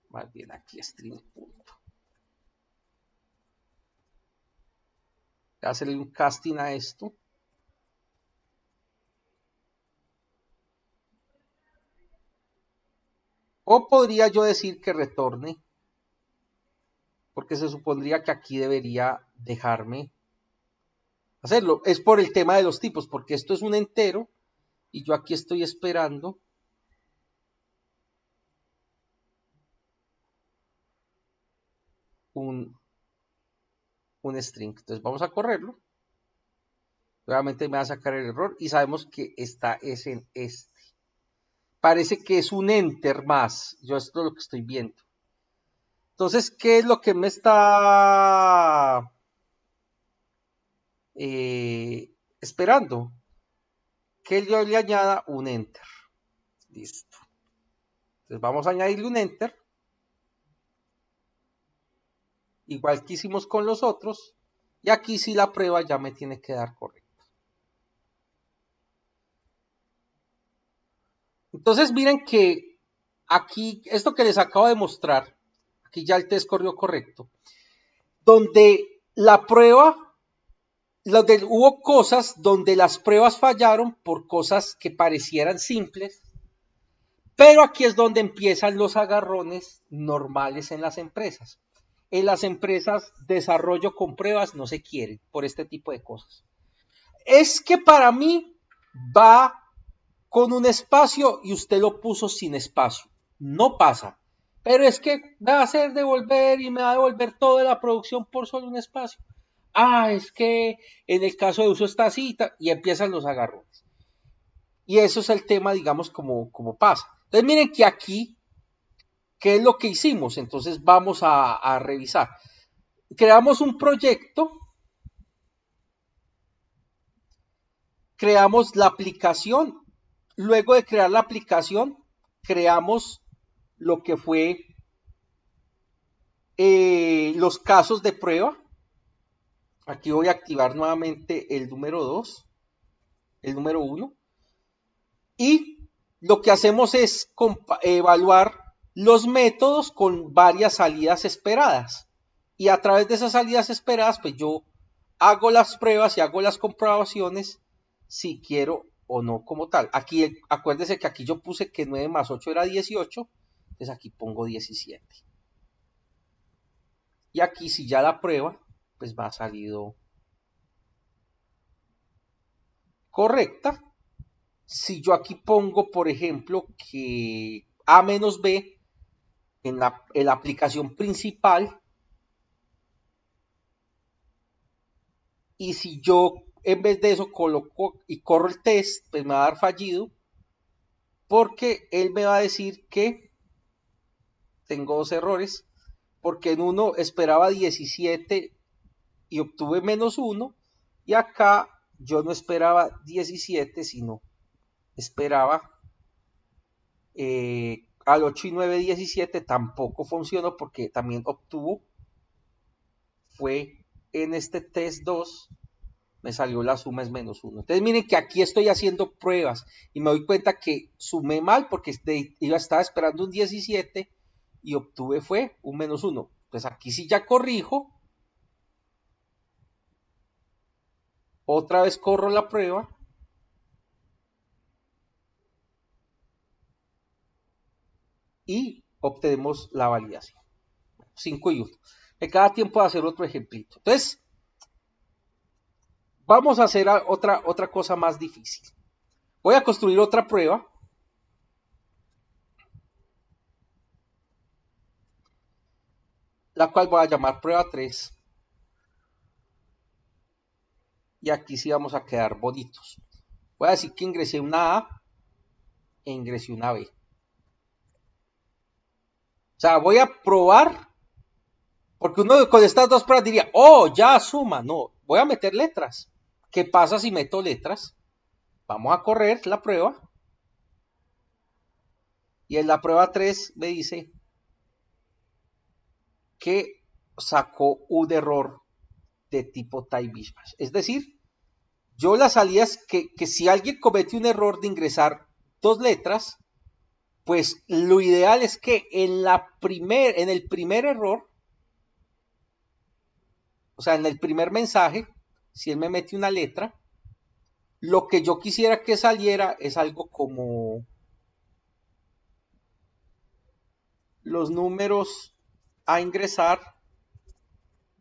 Speaker 1: Más bien aquí string punto. Voy a hacerle un casting a esto. O podría yo decir que retorne, porque se supondría que aquí debería dejarme hacerlo. Es por el tema de los tipos, porque esto es un entero y yo aquí estoy esperando un string. Entonces vamos a correrlo. Nuevamente me va a sacar el error y sabemos que esta es en este. Parece que es un enter más. Yo esto es lo que estoy viendo. Entonces, ¿qué es lo que me está esperando? Que yo le añada un enter. Listo. Entonces vamos a añadirle un enter. Igual que hicimos con los otros. Y aquí sí la prueba ya me tiene que dar correcto. Entonces miren que aquí, esto que les acabo de mostrar, aquí ya el test corrió correcto, donde la prueba, hubo cosas donde las pruebas fallaron por cosas que parecieran simples, pero aquí es donde empiezan los agarrones normales en las empresas. En las empresas, desarrollo con pruebas no se quiere por este tipo de cosas. Es que para mí va con un espacio y usted lo puso sin espacio. No pasa. Pero es que me va a hacer devolver y me va a devolver toda la producción por solo un espacio. Ah, es que en el caso de uso está así y empiezan los agarrones. Y eso es el tema, digamos, como pasa. Entonces miren que aquí, ¿qué es lo que hicimos? Entonces vamos a revisar. Creamos un proyecto, creamos la aplicación. Luego de crear la aplicación, creamos lo que fue los casos de prueba. Aquí voy a activar nuevamente el número 2, el número 1. Y lo que hacemos es evaluar los métodos con varias salidas esperadas. Y a través de esas salidas esperadas, pues yo hago las pruebas y hago las comprobaciones si quiero o no como tal. Aquí, acuérdense que aquí yo puse que 9 más 8 era 18, entonces aquí pongo 17. Y aquí si ya la prueba, pues va a salido correcta. Si yo aquí pongo, por ejemplo, que A menos B en la aplicación principal, y si yo en vez de eso coloco y corro el test, pues me va a dar fallido, porque él me va a decir que tengo dos errores, porque en uno esperaba 17 y obtuve -1, y acá yo no esperaba 17, sino esperaba al 8 y 9, 17, tampoco funcionó porque también obtuvo, fue en este test 2, me salió la suma es -1. Entonces miren que aquí estoy haciendo pruebas y me doy cuenta que sumé mal porque estaba esperando un 17 y obtuve fue un -1. Pues aquí sí ya corrijo, otra vez corro la prueba y obtenemos la validación. 5 y 1. Me queda tiempo de hacer otro ejemplito. Entonces, vamos a hacer otra cosa más difícil. Voy a construir otra prueba. La cual voy a llamar prueba 3. Y aquí sí vamos a quedar bonitos. Voy a decir que ingresé una A e ingresé una B. O sea, voy a probar, porque uno con estas dos pruebas diría, oh, ya suma. No, voy a meter letras. ¿Qué pasa si meto letras? Vamos a correr la prueba. Y en la prueba 3 me dice que sacó un error de tipo type mismatch. Es decir, yo las salidas que si alguien comete un error de ingresar dos letras, pues lo ideal es que en el primer error, o sea, en el primer mensaje, si él me mete una letra, lo que yo quisiera que saliera es algo como los números a ingresar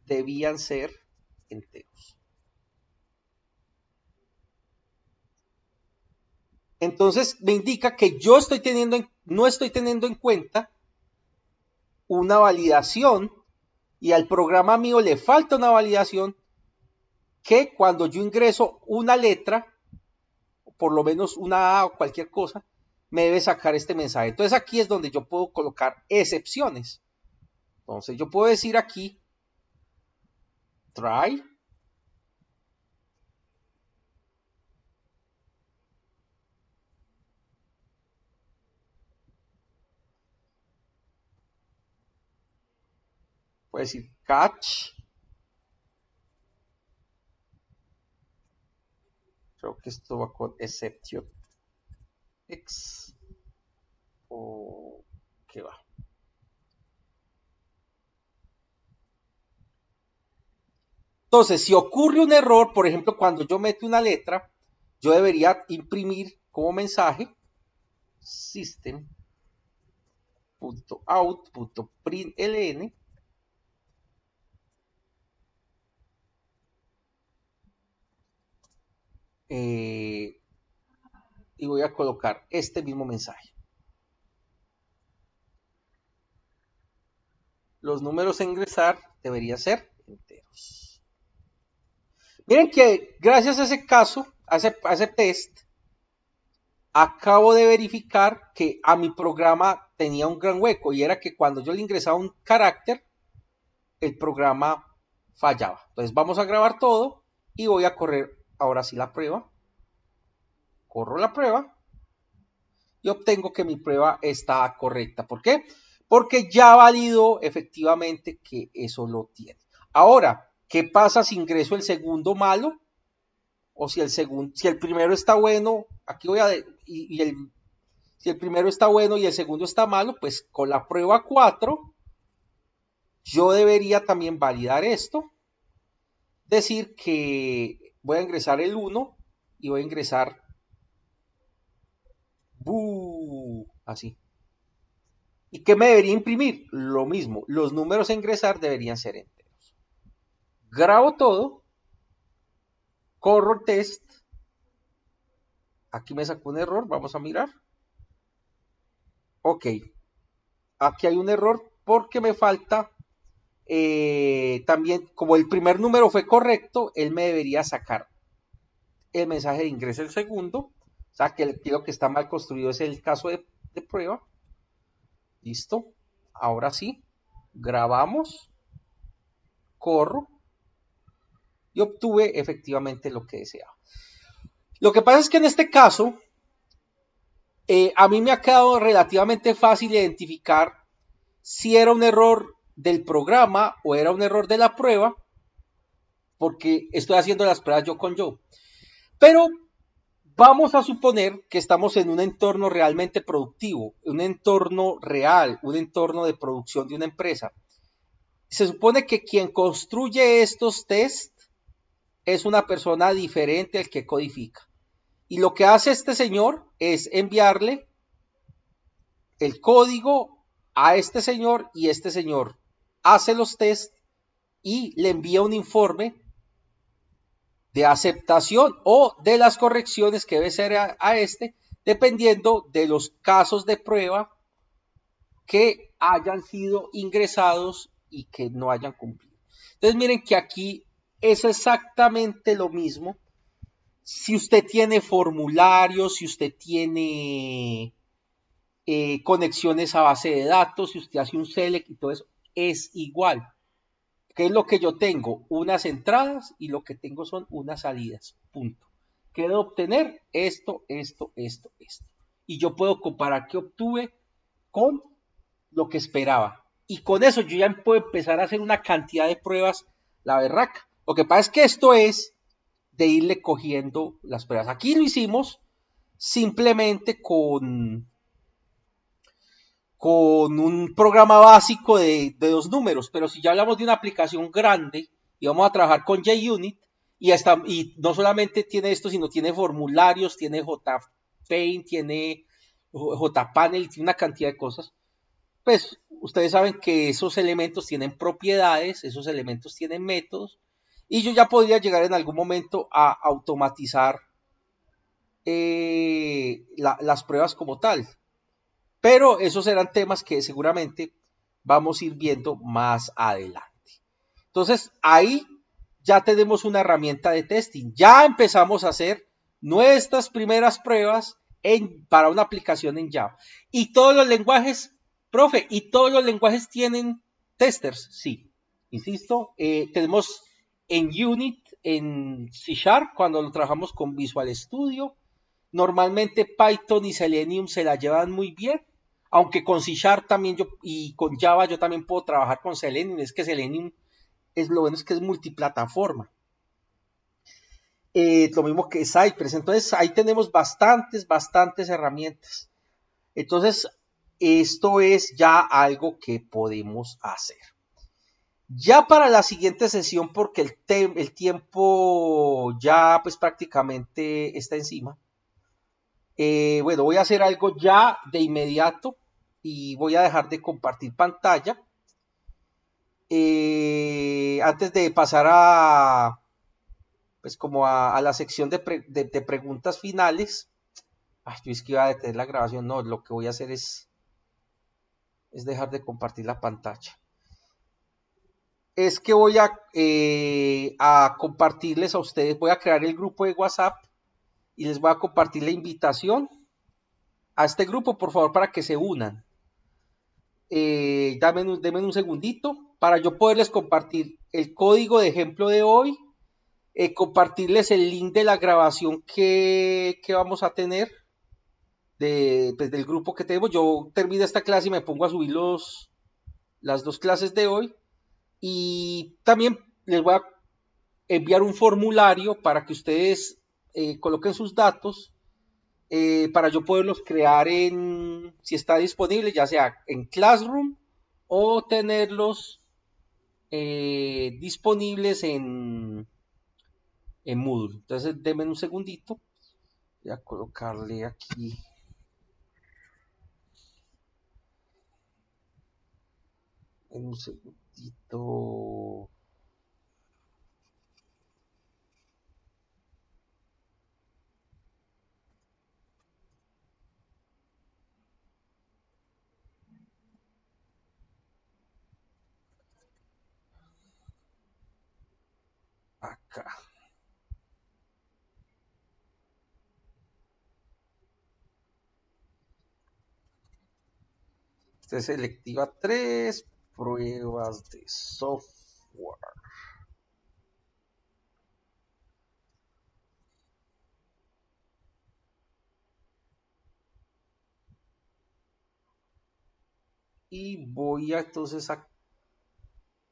Speaker 1: debían ser enteros. Entonces me indica que yo no estoy teniendo en cuenta una validación y al programa mío le falta una validación que cuando yo ingreso una letra, por lo menos una A o cualquier cosa, me debe sacar este mensaje. Entonces aquí es donde yo puedo colocar excepciones. Entonces yo puedo decir aquí, try, puedo decir catch, creo que esto va con exception x, o qué va. Entonces, si ocurre un error, por ejemplo, cuando yo meto una letra, yo debería imprimir como mensaje system.out.println y voy a colocar este mismo mensaje. Los números a ingresar deberían ser enteros. Miren que gracias a ese caso, a ese test, acabo de verificar que a mi programa tenía un gran hueco y era que cuando yo le ingresaba un carácter, el programa fallaba. Entonces vamos a grabar todo y voy a correr ahora sí la prueba. Corro la prueba y obtengo que mi prueba está correcta. ¿Por qué? Porque ya validó efectivamente que eso lo tiene. Ahora, ¿qué pasa si ingreso el segundo malo? O si el primero está bueno, aquí voy a si el primero está bueno y el segundo está malo, pues con la prueba 4 yo debería también validar esto, decir que voy a ingresar el 1 y voy a ingresar así. ¿Y qué me debería imprimir? Lo mismo, los números a ingresar deberían ser enteros. Grabo todo, corro el test, aquí me sacó un error, vamos a mirar. Ok, aquí hay un error porque me falta, también como el primer número fue correcto, él me debería sacar el mensaje de ingreso el segundo, O sea, que lo que está mal construido es el caso de prueba. Listo. Ahora sí, grabamos, corro y obtuve efectivamente lo que deseaba. Lo que pasa es que en este caso, a mí me ha quedado relativamente fácil identificar si era un error del programa o era un error de la prueba, porque estoy haciendo las pruebas yo con yo. Pero vamos a suponer que estamos en un entorno realmente productivo, un entorno real, un entorno de producción de una empresa. Se supone que quien construye estos tests es una persona diferente al que codifica. Y lo que hace este señor es enviarle el código a este señor y este señor hace los tests y le envía un informe de aceptación o de las correcciones que debe ser a este, dependiendo de los casos de prueba que hayan sido ingresados y que no hayan cumplido. Entonces miren que aquí es exactamente lo mismo. Si usted tiene formularios, si usted tiene conexiones a base de datos, si usted hace un select y todo eso, es igual. ¿Qué es lo que yo tengo? Unas entradas y lo que tengo son unas salidas. Punto. Quiero obtener esto, esto, esto, esto. Y yo puedo comparar qué obtuve con lo que esperaba. Y con eso yo ya puedo empezar a hacer una cantidad de pruebas, la berraca. Lo que pasa es que esto es de irle cogiendo las pruebas. Aquí lo hicimos simplemente con un programa básico de dos números, pero si ya hablamos de una aplicación grande y vamos a trabajar con JUnit, y no solamente tiene esto, sino tiene formularios, tiene JPaint, tiene JPanel, tiene una cantidad de cosas, pues ustedes saben que esos elementos tienen propiedades, esos elementos tienen métodos, y yo ya podría llegar en algún momento a automatizar las pruebas como tal. Pero esos serán temas que seguramente vamos a ir viendo más adelante. Entonces, ahí ya tenemos una herramienta de testing. Ya empezamos a hacer nuestras primeras pruebas para una aplicación en Java. Y todos los lenguajes, profe, ¿y todos los lenguajes tienen testers? Sí. Insisto, tenemos en Unit, en C Sharp, cuando lo trabajamos con Visual Studio. Normalmente Python y Selenium se la llevan muy bien, aunque con C Sharp también y con Java yo también puedo trabajar con Selenium. Es que Selenium es lo bueno, es que es multiplataforma. Lo mismo que Cypress. Entonces ahí tenemos bastantes herramientas. Entonces esto es ya algo que podemos hacer. Ya para la siguiente sesión, porque el tiempo ya pues prácticamente está encima. Bueno, voy a hacer algo ya de inmediato y voy a dejar de compartir pantalla. Antes de pasar pues como a la sección de preguntas finales. Ay, yo es que iba a detener la grabación. No, lo que voy a hacer es dejar de compartir la pantalla. Es que voy a compartirles a ustedes, voy a crear el grupo de WhatsApp y les voy a compartir la invitación a este grupo, por favor, para que se unan. Denme un segundito para yo poderles compartir el código de ejemplo de hoy, compartirles el link de la grabación que vamos a tener pues, del grupo que tenemos. Yo termino esta clase y me pongo a subir las dos clases de hoy, y también les voy a enviar un formulario para que ustedes coloquen sus datos, para yo poderlos crear si está disponible, ya sea en Classroom o tenerlos disponibles en Moodle. Entonces denme un segundito, voy a colocarle aquí en un segundito. Acá. Esta es electiva 3, pruebas de software. Y voy a entonces a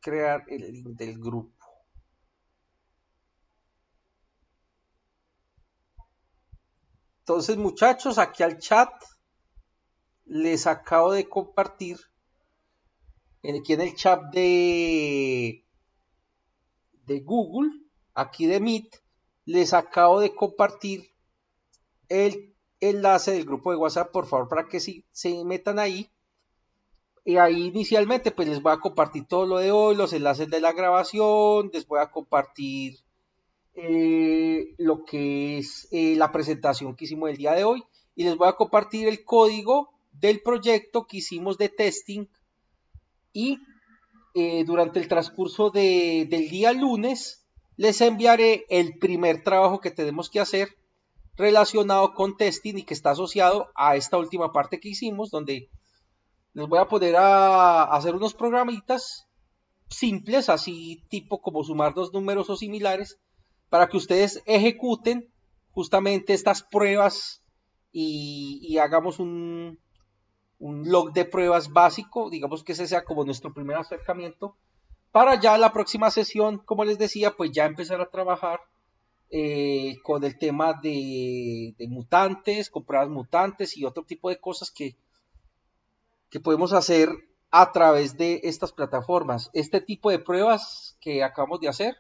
Speaker 1: crear el link del grupo. Entonces, muchachos, aquí al chat les acabo de compartir, aquí en el chat de Google, aquí de Meet, les acabo de compartir el enlace del grupo de WhatsApp, por favor, para que se metan ahí. Y ahí inicialmente pues les voy a compartir todo lo de hoy, los enlaces de la grabación, les voy a compartir lo que es la presentación que hicimos el día de hoy y les voy a compartir el código del proyecto que hicimos de testing y durante el transcurso del día lunes les enviaré el primer trabajo que tenemos que hacer relacionado con testing y que está asociado a esta última parte que hicimos, donde les voy a poner a hacer unos programitas simples, así tipo como sumar dos números o similares, para que ustedes ejecuten justamente estas pruebas y hagamos un log de pruebas básico, digamos que ese sea como nuestro primer acercamiento, para ya la próxima sesión, como les decía, pues ya empezar a trabajar con el tema de mutantes, con pruebas mutantes y otro tipo de cosas que podemos hacer a través de estas plataformas. Este tipo de pruebas que acabamos de hacer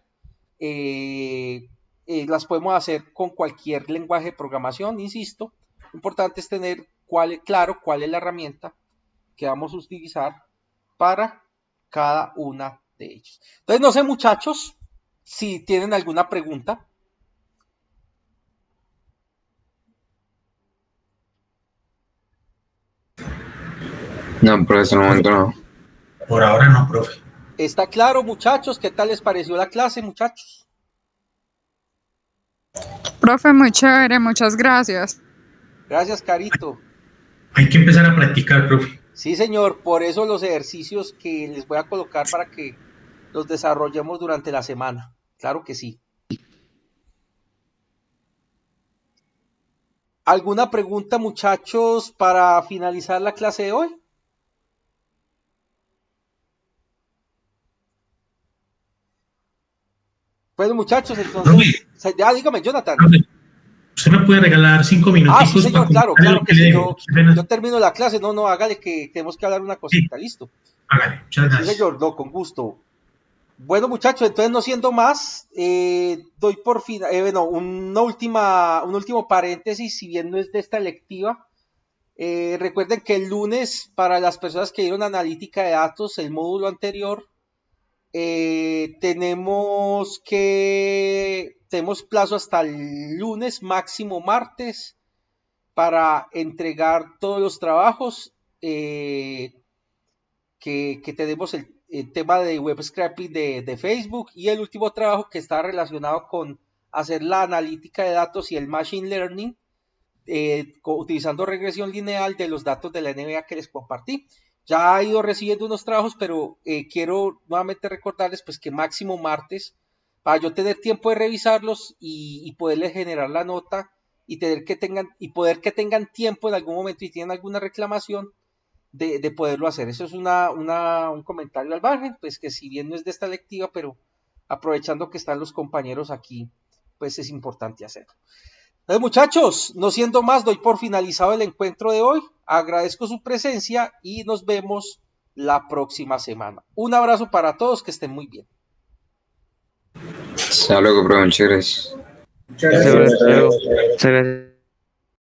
Speaker 1: las podemos hacer con cualquier lenguaje de programación, insisto. Lo importante es tener claro cuál es la herramienta que vamos a utilizar para cada una de ellos. Entonces, no sé, muchachos, si tienen alguna pregunta.
Speaker 4: No, por ese momento no.
Speaker 5: Por ahora no, profe.
Speaker 1: ¿Está claro, muchachos? ¿Qué tal les pareció la clase, muchachos?
Speaker 3: Profe, muy chévere, muchas gracias.
Speaker 1: Gracias, Carito.
Speaker 5: Hay que empezar a practicar, profe.
Speaker 1: Sí, señor, por eso los ejercicios que les voy a colocar para que los desarrollemos durante la semana. Claro que sí. ¿Alguna pregunta, muchachos, para finalizar la clase de hoy? Bueno, muchachos, entonces... Ya, dígame, Jonathan.
Speaker 5: Profe, ¿usted me puede regalar 5 minuticos?
Speaker 1: Sí, señor, claro que sí. Yo termino la clase. No, hágale que tenemos que hablar una cosita, sí. Listo.
Speaker 5: Hágale, muchas gracias.
Speaker 1: Sí, señor, no, con gusto. Bueno, muchachos, entonces no siendo más, doy por fin, un último paréntesis, si bien no es de esta electiva. Recuerden que el lunes, para las personas que dieron analítica de datos, el módulo anterior, tenemos plazo hasta el lunes, máximo martes, para entregar todos los trabajos que tenemos, el tema de web scraping de Facebook y el último trabajo que está relacionado con hacer la analítica de datos y el machine learning utilizando regresión lineal de los datos de la NBA que les compartí. Ya he ido recibiendo unos trabajos, pero quiero nuevamente recordarles pues que máximo martes, para yo tener tiempo de revisarlos y poderles generar la nota y poder que tengan tiempo en algún momento y tienen alguna reclamación de poderlo hacer. Eso es un comentario al margen, pues que si bien no es de esta lectiva, pero aprovechando que están los compañeros aquí, pues es importante hacerlo. Entonces, muchachos, no siendo más, doy por finalizado el encuentro de hoy. Agradezco su presencia y nos vemos la próxima semana. Un abrazo para todos, que estén muy bien.
Speaker 4: Hasta luego, profe. Muchas gracias.
Speaker 6: Muchas gracias.